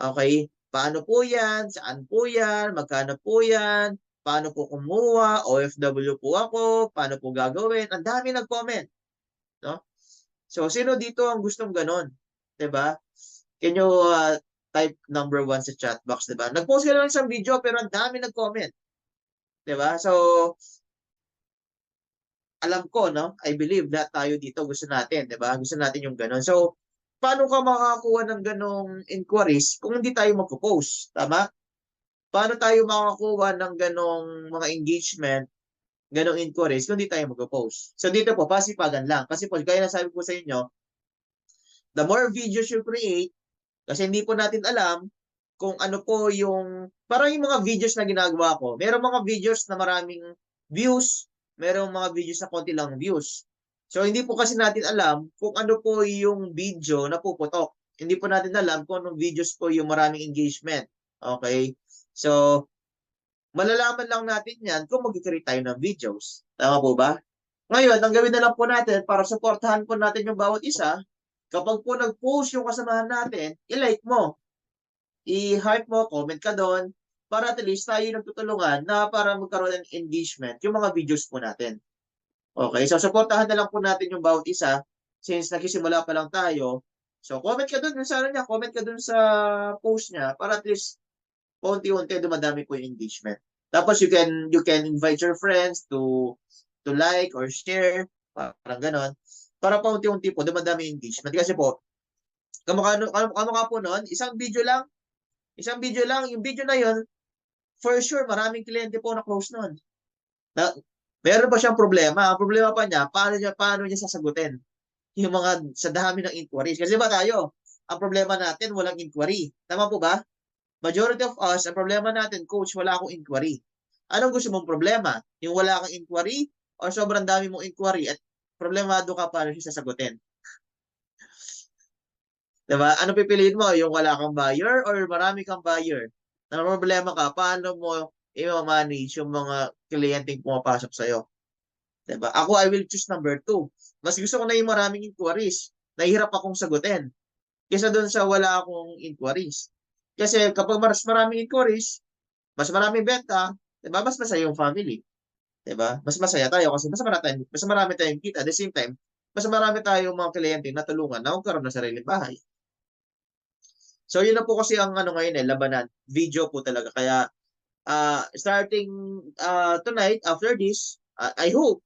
Okay? Paano po yan? Saan po yan? Magkano po yan? Paano po kumuha? OFW po ako. Paano po gagawin? Ang dami nag-comment. No? So, sino dito ang gustong ganon? Diba? Can you type number 1 sa chat box, diba? Nag-post ka lang isang video pero ang dami nag-comment. Diba? So, alam ko, no? I believe that tayo dito gusto natin, diba? Gusto natin yung ganon. So, paano ka makakakuha ng ganong inquiries kung hindi tayo magpo-post? Tama? Paano tayo makakakuha ng ganong mga engagement, ganong inquiries kung hindi tayo magpo-post? So dito po, pasipagan lang. Kasi po, kaya nasabi po sa inyo, the more videos you create, kasi hindi po natin alam kung ano po yung, parang yung mga videos na ginagawa ko. Merong mga videos na maraming views, merong mga videos na konti lang views. So, hindi po kasi natin alam kung ano po yung video na puputok. Hindi po natin alam kung anong videos po yung maraming engagement. Okay? So, malalaman lang natin yan kung mag-create tayo ng videos. Tama po ba? Ngayon, ang gawin na lang po natin para supportahan po natin yung bawat isa, kapag po nag-post yung kasamahan natin, i-like mo. I-heart mo, comment ka doon, para at least tayo nagtutulungan na para magkaroon ng engagement yung mga videos po natin. Okay, so supportahan na lang po natin yung bawat isa since nagsisimula pa lang tayo. So comment ka dun sa ano niya, comment ka dun sa post niya para at least paunti-unti dumadami po yung engagement. Tapos you can invite your friends to like or share, parang ganon. Para paunti-unti po dumadami yung engagement kasi po kamukha po noon, isang video lang, yung video na yon, for sure, maraming kliyente po na close noon. Meron pa siyang problema. Ang problema pa niya, paano niya sasagutin yung mga sa dami ng inquiries. Kasi ba tayo, ang problema natin, walang inquiry. Tama po ba? Majority of us, ang problema natin, coach, wala akong inquiry. Anong gusto mong problema? Yung wala kang inquiry o sobrang dami mong inquiry at problemado ka paano siya sasagutin? Diba? Ano pipiliin mo? Yung wala kang buyer or marami kang buyer? Ang problema ka, paano mo i-manage yung mga kliyenteng pumapasok sa'yo? Diba? Ako, I will choose number 2. Mas gusto ko na yung maraming inquiries. Nahihirap akong sagutin. Kesa doon sa wala akong inquiries. Kasi kapag mas maraming inquiries, mas maraming benta, diba? Mas masaya yung family. Diba? Mas masaya tayo kasi mas marami tayong kita. At the same time, mas marami tayong mga kliyente na tulungan na magkaroon ng sariling bahay. So, yun na po kasi ang ngayon labanan. Video po talaga. Kaya, starting tonight, after this, I hope,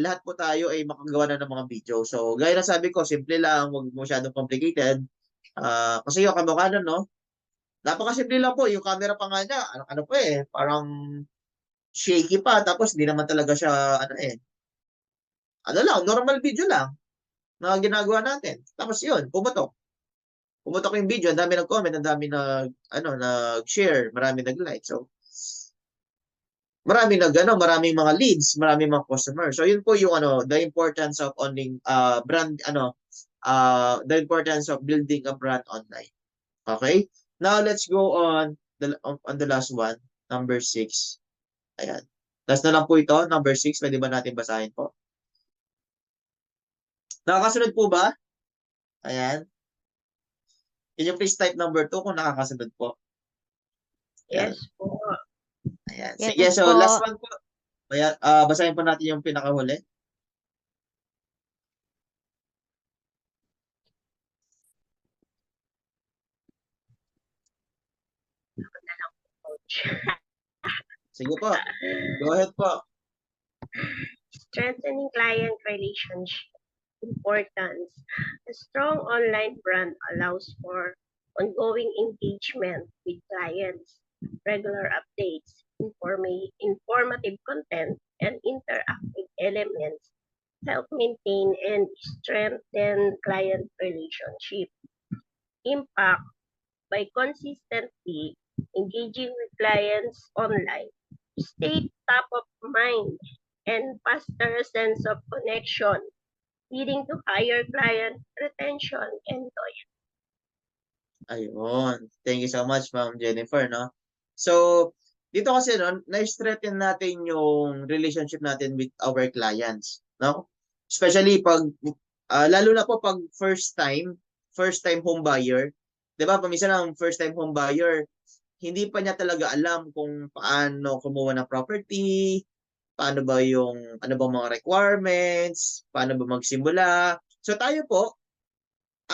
lahat po tayo ay makagawa na ng mga video. So, gaya na sabi ko, simple lang, huwag masyadong complicated. Kasi yung kamukha nun, no? Napakasimple lang po. Yung camera pa nga niya, parang shaky pa. Tapos, hindi naman talaga siya, normal video lang na ginagawa natin. Tapos yun, pumutok yung video, ang dami nag-comment, ang dami nag-share, marami nag-like. So, maraming mga leads, maraming mga customers. So, yun po yung the importance of owning the importance of building a brand online. Okay? Now, let's go on the last one, number 6. Ayan. Last na lang po ito, number 6. Pwede ba natin basahin po? Nakakasunod po ba? Ayan. Can you please type number 2 kung nakakasunod po? Ayan. Yes po. Ayan. Yes Sige, so po. last one po. Ayan, basahin po natin yung pinakahuli. Sige po. Go ahead po. Strengthening client relationship. Importance. A strong online brand allows for ongoing engagement with clients, regular updates, informative content, and interactive elements help maintain and strengthen client relationship. Impact by consistently engaging with clients online, stay top of mind and faster sense of connection, leading to higher client retention and loyalty. Ayun. Thank you so much, Ma'am Jennifer, no? So, dito kasi, na-strengthen natin yung relationship natin with our clients, no? Especially pag, lalo na po pag first time home buyer. Diba, paminsan ang first time home buyer, hindi pa niya talaga alam kung paano kumuha ng property, paano ba ano bang mga requirements, paano ba magsimula. So tayo po,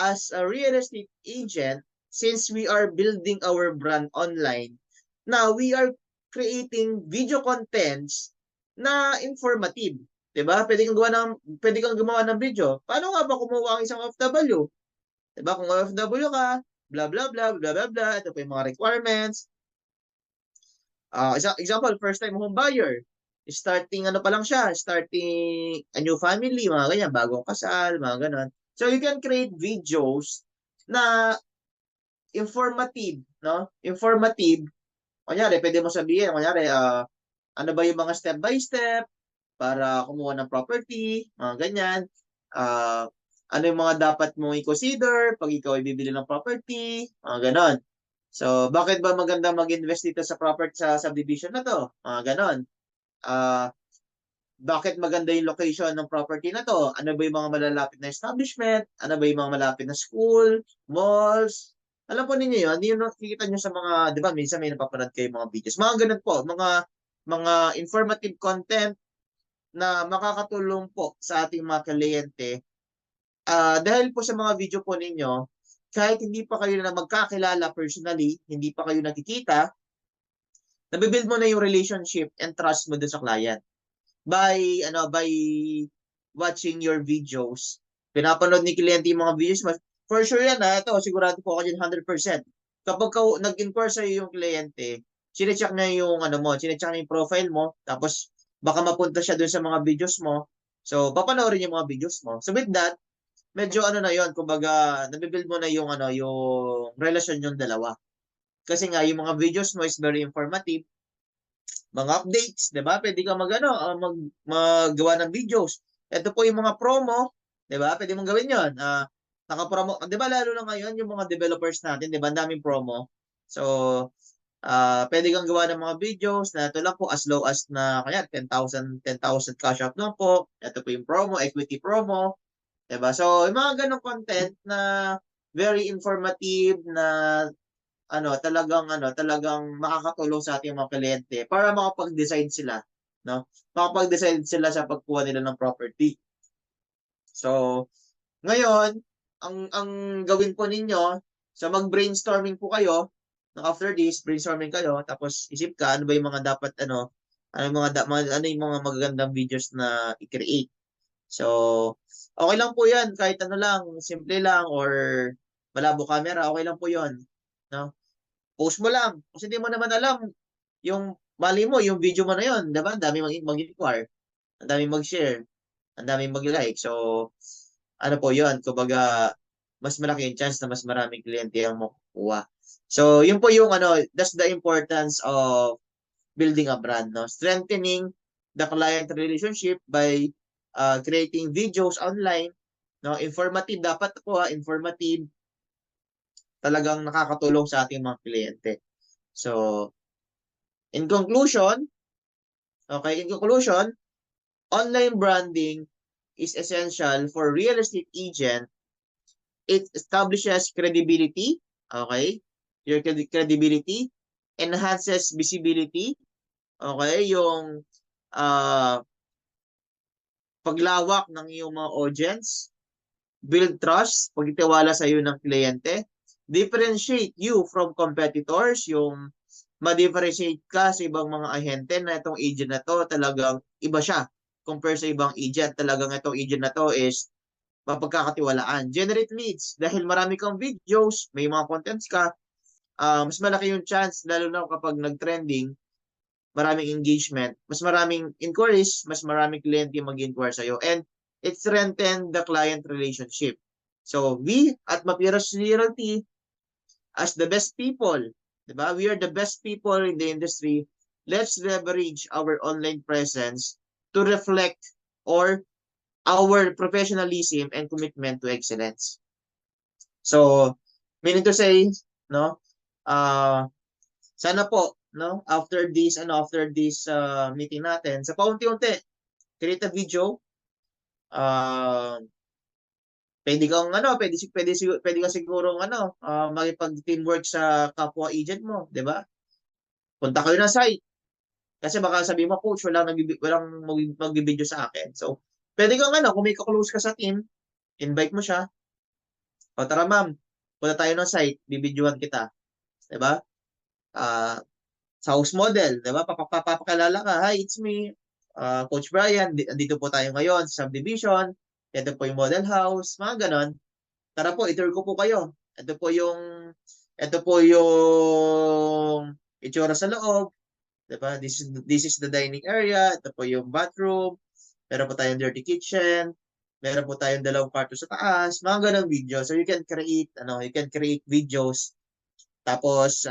as a real estate agent, since we are building our brand online, now we are creating video contents na informative. Diba? Pwede kang gumawa ng video. Paano nga ba kumuha ang isang OFW? Diba? Kung OFW ka, blah, blah, blah, blah, blah, blah. Ito po yung mga requirements. Example, first time home buyer. Starting a new family, mga ganyan, bagong kasal, mga ganon. So you can create videos na informative, no? Informative. Kunyari, pwede mo sabihin, ano ba yung mga step by step para kumuha ng property, mga ganyan. Ano yung mga dapat mong i-consider pag ikaw ay bibili ng property, mga ganon. So, bakit ba maganda mag-invest dito sa property sa subdivision na to? Mga ganon. Bakit maganda yung location ng property na to? Ano ba yung mga malalapit na establishment? Ano ba yung mga malapit na school, malls? Alam po ninyo yun, yung nakikita nyo sa mga, di ba, minsan may napapanood kayo mga videos. Mga ganun po, mga informative content na makakatulong po sa ating mga kliyente. Dahil po sa mga video po ninyo, kahit hindi pa kayo na magkakilala personally, hindi pa kayo nakikita, nabibuild mo na yung relationship and trust mo dun sa client. By watching your videos pinapanood ni kliyente yung mga videos mo, for sure yan ito, sigurado po ako dyan 100%. Kapag nag-inquire sa'yo yung kliyente, chinecheck niya yung ano mo, chinecheck niya yung profile mo, tapos baka mapunta siya dun sa mga videos mo. So, papanoorin yung mga videos mo. So, with that, medyo ano na yon, kumbaga, nabibuild mo na yung ano, yung relasyon yung dalawa. Kasi nga, yung mga videos mo is very informative, mga updates, 'di ba? Pwede ka maggawa ng videos. Ito po yung mga promo, 'di ba? Pwede mong gawin 'yon. Naka-promo, 'di ba lalo na ngayon yung mga developers natin, 'di ba? Ang daming promo. So, pwede kang gawa ng mga videos na ito lang po as low as na kaya 10,000 cash out lang po. Ito po yung promo, equity promo, 'di ba? So, yung mga ganong content na very informative na talagang makakatulong sa ating mga kliyente para makapag-decide sila, no? Makapag-decide sila sa pagkuha nila ng property. So, ngayon, ang gawin po ninyo, sa mag-brainstorming po kayo, after this, brainstorming kayo, tapos isip ka, ano ba yung mga dapat, ano yung mga magagandang videos na i-create. So, okay lang po yan, kahit ano lang, simple lang, or malabo camera, okay lang po yun, no? Post mo lang. Kasi hindi mo naman alam yung mali mo, yung video mo na yun, diba? Ang dami mag-inquire, ang dami mag-share, ang dami mag-like. So, ano po yun? Kumbaga, mas malaki yung chance na mas maraming kliyente ang makukuha. So, yun po yung that's the importance of building a brand, no? Strengthening the client relationship by creating videos online, no? Informative, dapat po informative, talagang nakakatulong sa ating mga kliyente. So, in conclusion, online branding is essential for real estate agent. It establishes credibility, okay? Your credibility, enhances visibility, okay? Yung paglawak ng iyong mga audience, build trust, pagtitiwala sa iyo ng kliyente, differentiate you from competitors, yung ma-differentiate ka sa ibang mga ahente na itong agent na to talagang iba siya compare sa ibang agent. Talagang itong agent na to is mapagkakatiwalaan. Generate leads dahil marami kang videos, may mga contents ka, mas malaki yung chance lalo na kapag nag-trending, maraming engagement, mas maraming inquiries, mas maraming kliyente mag-inquire sa'yo, and it strengthen the client relationship. So we at Mapiros Realty, as the best people, diba? We are the best people in the industry. Let's leverage our online presence to reflect our professionalism and commitment to excellence. So, meaning to say, no, sana po, no, after this meeting natin, sa paunti-unti, create a video, pwede kang sigurong makipag-teamwork sa kapwa agent mo, 'di ba? Punta kayo ng site. Kasi baka sabi mo, coach, walang magbibideo sa akin. So, pwede kang kung may ka-close ka sa team, invite mo siya. O tara ma'am, punta tayo ng site, bibidyohan kita. 'Di ba? Sa house model, 'di ba? Papakilala ka, hi, it's me, Coach Brian, dito po tayo ngayon sa subdivision. Ito po yung model house, mga ganon. Tara po, i-tour ko po kayo. Ito po yung itsura sa loob, 'di ba? This is the dining area, ito po yung bathroom. Meron po tayong dirty kitchen, meron po tayong dalawang kwarto sa taas, mga ganong video. So you can create videos. Tapos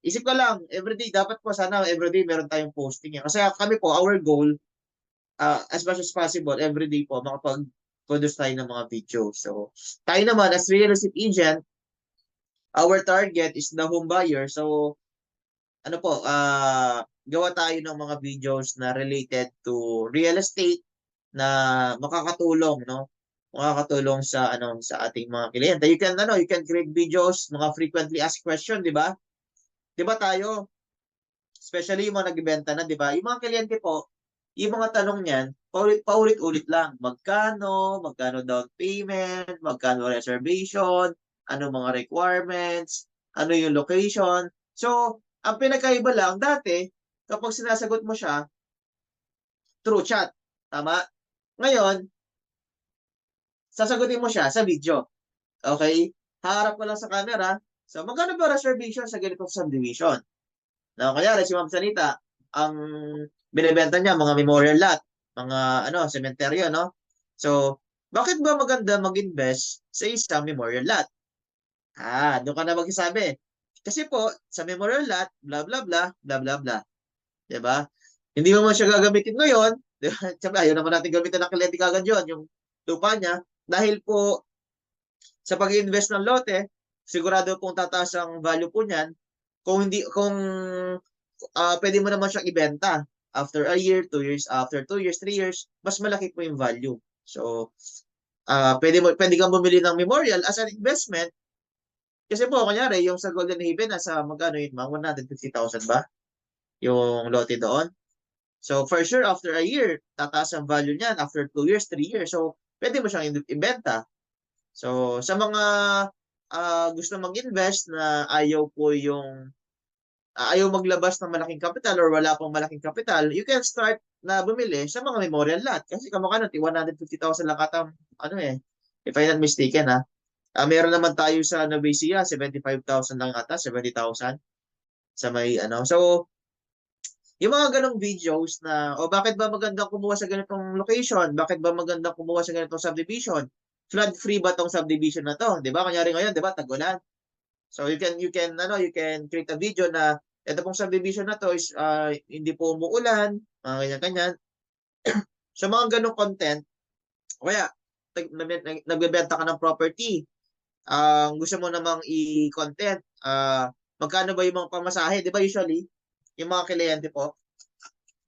isip ko lang, everyday dapat po sana everyday meron tayong posting. Kasi kami po, our goal as much as possible, everyday po makapag-produce tayo ng mga video. So, tayo naman as real estate agent, our target is the home buyer. So, gawa tayo ng mga videos na related to real estate na makakatulong, no? Makakatulong sa ating mga kliyente. You can create videos, mga frequently asked question, 'di ba? 'Di ba tayo, especially yung mga nagbebenta na, 'di ba? Yung mga kliyente po, yung mga tanong niyan, paulit-ulit lang. Magkano down payment, magkano reservation, ano mga requirements, ano yung location. So, ang pinagkaiba lang, dati, kapag sinasagot mo siya, through chat. Tama? Ngayon, sasagutin mo siya sa video. Okay? Harap ka lang sa camera. So, magkano ba reservation sa ganitong subdivision? Now, kaya si Ma'am Sanita, ang binebenta niya mga memorial lot, mga sementeryo, no? So, bakit ba maganda mag-invest sa isang memorial lot? Doon ka na magsasabi. Kasi po, sa memorial lot, blah, blah, blah, blah, blah, blah. Diba? Hindi mo man siya gagamitin ngayon. Diba? Siyempre, ayaw naman natin gamitin ng kliyente kagad yun, yung lupa niya. Dahil po, sa pag-invest ng lote, sigurado pong tataas ang value po niyan. Kung pwede mo naman siyang ibenta after a year, 2 years, after 2 years, 3 years, mas malaki po yung value. So, pwede kang bumili ng memorial as an investment. Kasi po, kunyari, yung sa Golden Haven, nasa magkano yun, mga 150,000 ba? Yung lote doon. So, for sure, after a year, tataas ang value niyan. After 2 years, 3 years. So, pwede mo siyang ibenta. So, sa mga gusto mag-invest na ayaw maglabas ng malaking capital or wala pang malaking capital, you can start na bumili sa mga memorial lot. Kasi kamukha nun, 150,000 lang katang, if I'm not mistaken, meron naman tayo sa Novacia, 75,000 lang ata, 70,000 sa may So, yung mga ganong videos na, bakit ba magandang kumuha sa ganitong location? Bakit ba magandang kumuha sa ganitong subdivision? Flood-free ba tong subdivision na to? 'Di ba? Kanyari ngayon, 'di ba, tag-ulan. So you can create a video na ito pong subdivision na to is hindi po umuulan, mga ganyan-ganyan. So mga ganong content, kaya nagbebenta ka ng property. Gusto mo namang i-content, magkano ba yung mga pamasahe? 'Di ba usually, yung mga kliyente po,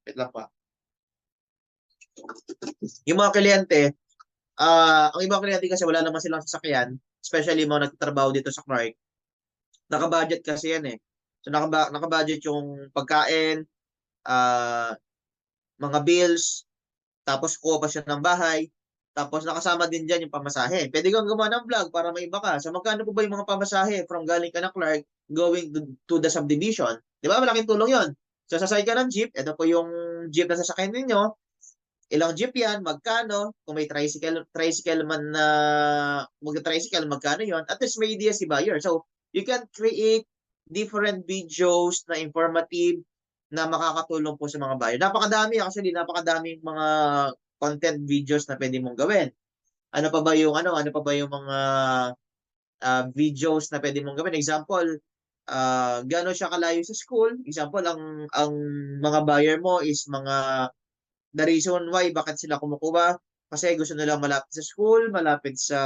wait lang pa. Yung mga kliyente, ang ibang kliyente kasi wala naman silang sasakyan, especially mga nagtatrabaho dito sa Clark. Naka-budget kasi yan eh. So naka-budget yung pagkain, mga bills, tapos kuha pa siya ng bahay, tapos nakasama din dyan yung pamasahe. Pwede kang gumawa ng vlog para may iba ka. So magkano po ba yung mga pamasahe from galing ka na Clark going to the subdivision? Di ba? Malaking tulong yon. So sasakay ka ng jeep, ito po yung jeep na sasakyan ninyo. Ilang jeep yan, magkano? Kung may tricycle man na mag-tricycle, magkano yon? At least may idea si buyer. So you can create different videos na informative na makakatulong po sa mga buyer. Napakadaming mga content videos na pwede mong gawin. Ano pa ba yung mga videos na pwede mong gawin? Example, gaano siya kalayo sa school? Example, ang mga buyer mo is the reason why bakit sila kumukuha kasi gusto nila malapit sa school, malapit sa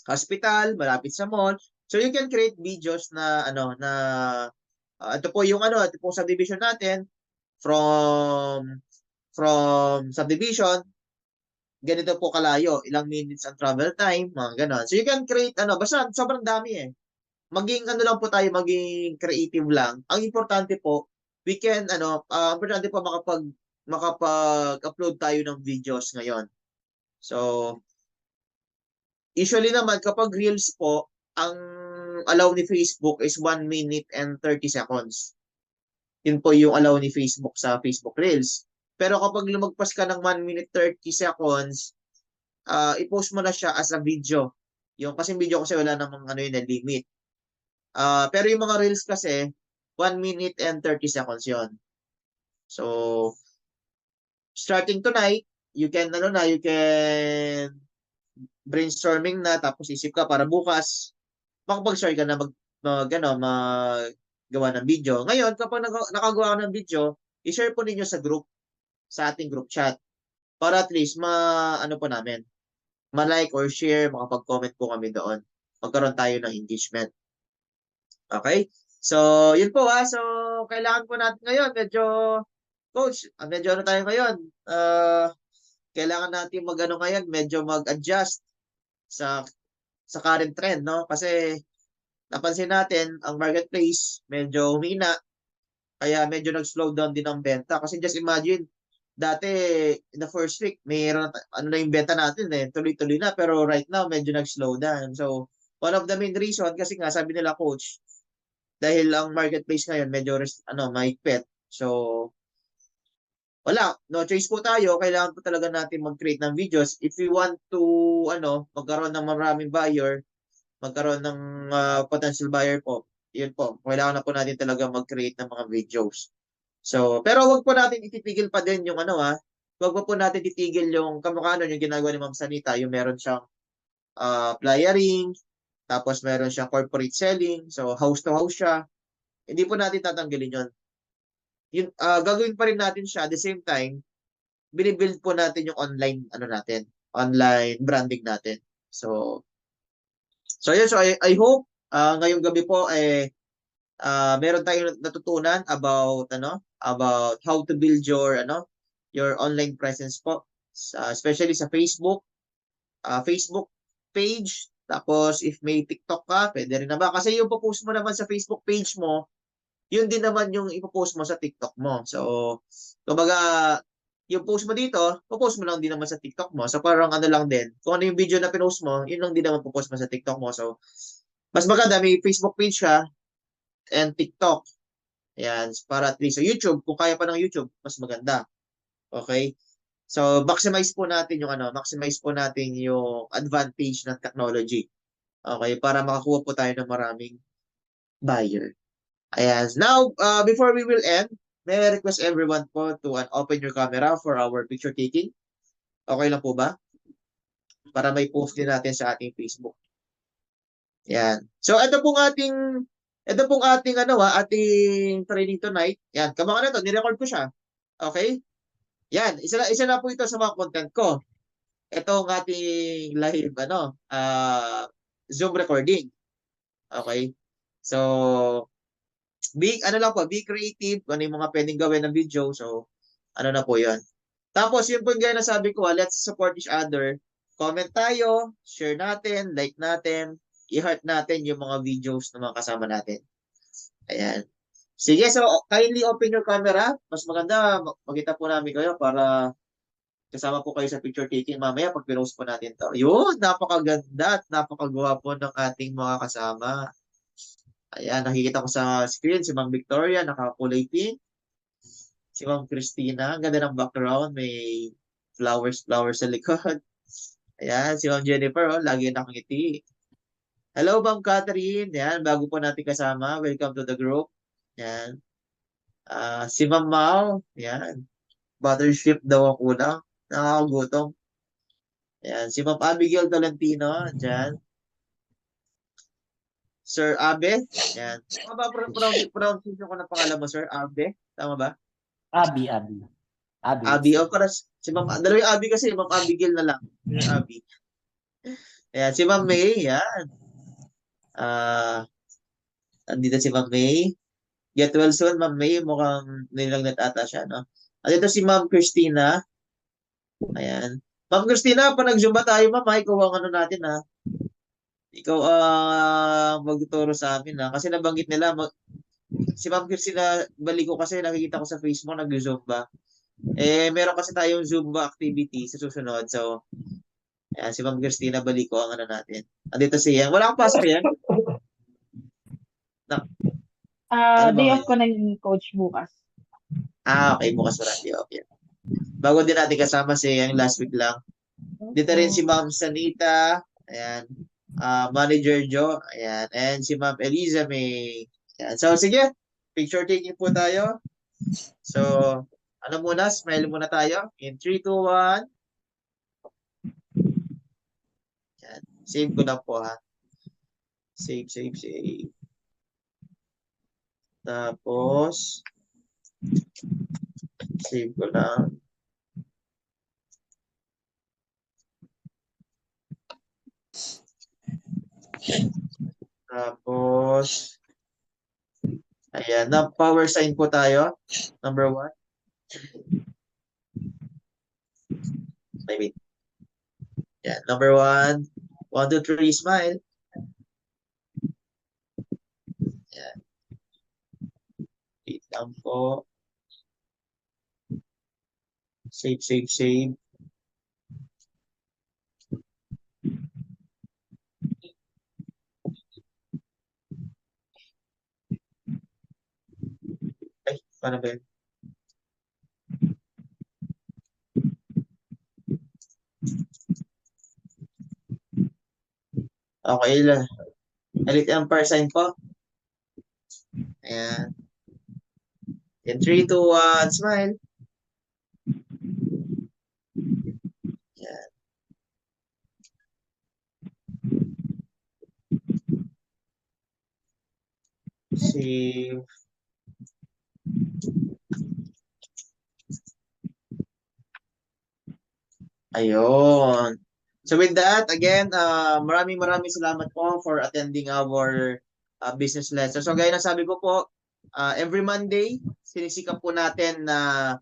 hospital, malapit sa mall. So you can create videos na ito po subdivision natin from subdivision, ganito po kalayo, ilang minutes ang travel time, mga ganon. So you can create basta sobrang dami eh. Maging maging creative lang. Ang importante po, we can importante po makapag-upload tayo ng videos ngayon. So usually naman kapag reels po, ang allow ni Facebook is 1 minute and 30 seconds. Yun po yung allow ni Facebook sa Facebook Reels. Pero kapag lumagpas ka ng 1 minute 30 seconds, i-post mo na siya as a video. Yung kasi video kasi wala namang limit. Pero yung mga Reels kasi 1 minute and 30 seconds yon. So starting tonight, you can brainstorming na tapos isip ka para bukas makapag-start ka na gawa ng video. Ngayon, kapag nakagawa ka ng video, i-share po ninyo sa ating group chat. Para at least ma-like or share, makapag-comment po kami doon. Magkaroon tayo ng engagement. Okay? So, yun po So, kailangan po natin ngayon, Coach, medyo tayo ngayon. Kailangan natin medyo mag-adjust sa current trend, no? Kasi napansin natin ang marketplace medyo humina kaya medyo nag-slow down din ang benta kasi just imagine dati in the first week mayroon na yung benta natin tuloy-tuloy na pero right now medyo nag-slow down. So one of the main reason kasi nga sabi nila coach dahil ang marketplace ngayon medyo mahigpit. So wala, no choice po tayo. Kailangan po talaga natin mag-create ng videos. If we want to, magkaroon ng maraming buyer, magkaroon ng potential buyer po, yun po, kailangan na po natin talaga mag-create ng mga videos. So, pero wag po natin ititigil pa din yung wag po natin titigil yung kamukha nun, yung ginagawa ni Ma'am Sanita, yung meron siyang flyering, tapos meron siyang corporate selling, so house to house siya. Hindi po natin tatanggalin yun. Yun, gagawin pa rin natin siya at the same time, binibuild po natin yung online, online branding natin. So, yun, so I hope, ngayong gabi po, meron tayong natutunan about, about how to build your online presence po. Especially sa Facebook page. Tapos, if may TikTok ka, pwede rin naman. Kasi yung post mo naman sa Facebook page mo, yun din naman yung ipopost mo sa TikTok mo. So, kumbaga, yung post mo dito, post mo lang din naman sa TikTok mo. So, parang lang din. Kung ano yung video na pinost mo, yun lang din naman post mo sa TikTok mo. So, mas maganda, may Facebook page ka and TikTok. Ayan, para at least sa YouTube, kung kaya pa ng YouTube, mas maganda. Okay? So, maximize po natin yung advantage ng technology. Okay? Para makakuha po tayo ng maraming buyer. Ayan. Now, before we will end, may I request everyone po to open your camera for our picture taking. Okay lang po ba? Para may post din natin sa ating Facebook. Yan. So, ito pong ating ating training tonight. Yan, kamaka na to, ni-record ko siya. Okay? Yan, isa na po ito sa mga content ko. Ito ang ating live Zoom recording. Okay? So, be creative, ano yung mga pwedeng gawin ng video. So, na po 'yon. Tapos, yun po yung gaya na sabi ko, let's support each other. Comment tayo, share natin, like natin, i-heart natin yung mga videos ng mga kasama natin. Ayan. Sige, so kindly open your camera. Mas maganda, makita po namin kayo para kasama po kayo sa picture taking mamaya pag pinost po natin to. Yun, napakaganda at napakagwapo ng ating mga kasama. Ayan, nakikita ko sa screen si Ma'am Victoria, nakakulay pink. Si Ma'am Christina, ang ganda ng background, may flowers sa likod. Ayan, si Ma'am Jennifer, lagi nakangiti. Hello, Ma'am Catherine. Ayan, bago po natin kasama, welcome to the group. Ayan. Si Ma'am Mau, ayan. Buttership daw ako lang. Nakakagutom. Ayan, si Ma'am Abigail Tolentino, dyan. Sir Abe, ayan. Tama ba pronunciation ko ng pangalan mo, Sir Abe? Tama ba? Abi. Abi, para si Ma'am, dalawang Abi kasi, Ma'am Abigail na lang. Yung Abi. Ayan, si Ma'am May, yan. Andito si Ma'am May. Get well soon, Ma'am May. Mukhang nilagnat ata siya, no? At ito si Ma'am Christina. Ayan. Ma'am Christina, pa nag-Zumba tayo, Ma'am, ikaw ang natin, ha? Ikaw ang magtuturo sa amin, ha? Kasi nabanggit nila, si Ma'am Christina, balik ko kasi nakikita ko sa Facebook, nag-Zumba. Meron kasi tayong Zumba activity sa susunod. So, ayan, si Ma'am Christina, balik ko ang natin. Andito si Yang. Wala kang pasok, Yang? Ano ba Day ngayon? off ko ng coach bukas. Okay, bukas wala di okay. Bago din natin kasama si Yang last week lang. Dito rin si Ma'am Sanita, ayan, Manager Joe, ayan, and si Ma'am Eliza May. Ayan. So, sige, picture taking po tayo. So, smile muna tayo. In 3, 2, 1. Ayan. Save ko na po, ha. Save. Tapos, save ko lang. Tapos, ayan, na power sign po tayo. Number 1. Maybe. Ayan, number 1. 1, 2, 3, smile. Ayan. Wait lang po. Save. Ay, paano ba yun? Okay lang. Elite Empire sign po. Ayan. In 3, 2, 1, smile. Ayan. Si Ayun. So with that, again, maraming salamat po for attending our business lesson. So gaya ng sabi ko po, every Monday, sinisikap po natin na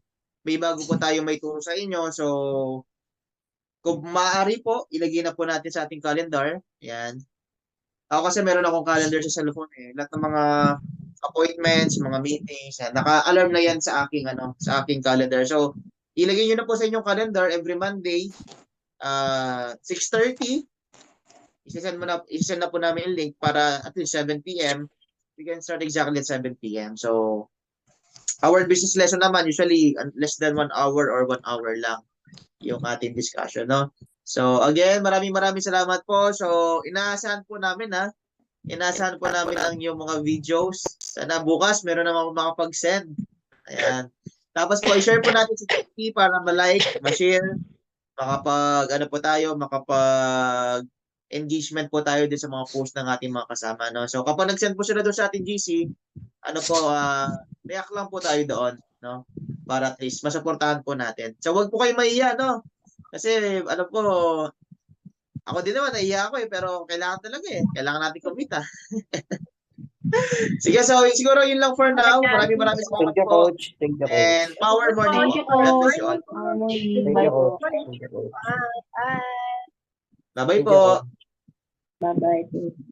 may bago po tayo may turo sa inyo. So kung maaari po, ilagay na po natin sa ating calendar. Yan. Ako kasi meron akong calendar sa cellphone eh. Lahat ng mga appointments, mga meetings, yan, naka-alarm na yan sa aking sa aking calendar. So ilagay niyo na po sa inyong calendar every Monday 6:30, isasend na po namin yung link para at least 7 p.m. We can start exactly at 7 p.m. So, our business lesson naman, usually less than 1 hour or 1 hour lang yung ating discussion, no? So, again, maraming salamat po. So, inaasahan po namin, inaasahan po namin ang yung mga videos. Sana bukas, meron naman makapag-send. Ayan. Tapos po, i-share po natin sa TikTok para ma-like, ma-share, makapag engagement po tayo din sa mga post ng ating mga kasama, no? So kapag nag-send po sila doon sa ating GC, react lang po tayo doon, no? Para at least masuportahan po natin. So wag po kayo mahiya, no? Kasi ako din naman nahiya ako pero kailangan talaga kailangan natin kumita. Sige, so siguro yun lang for now. Maraming salamat Thank you, po. Coach. Thank you, Coach. And power morning. Thank you, God bless Coach. you all. Our morning. Thank Bye you, po. Coach. Thank you, Coach. Bye. Bye-bye Thank you, po. Coach. Bye-bye.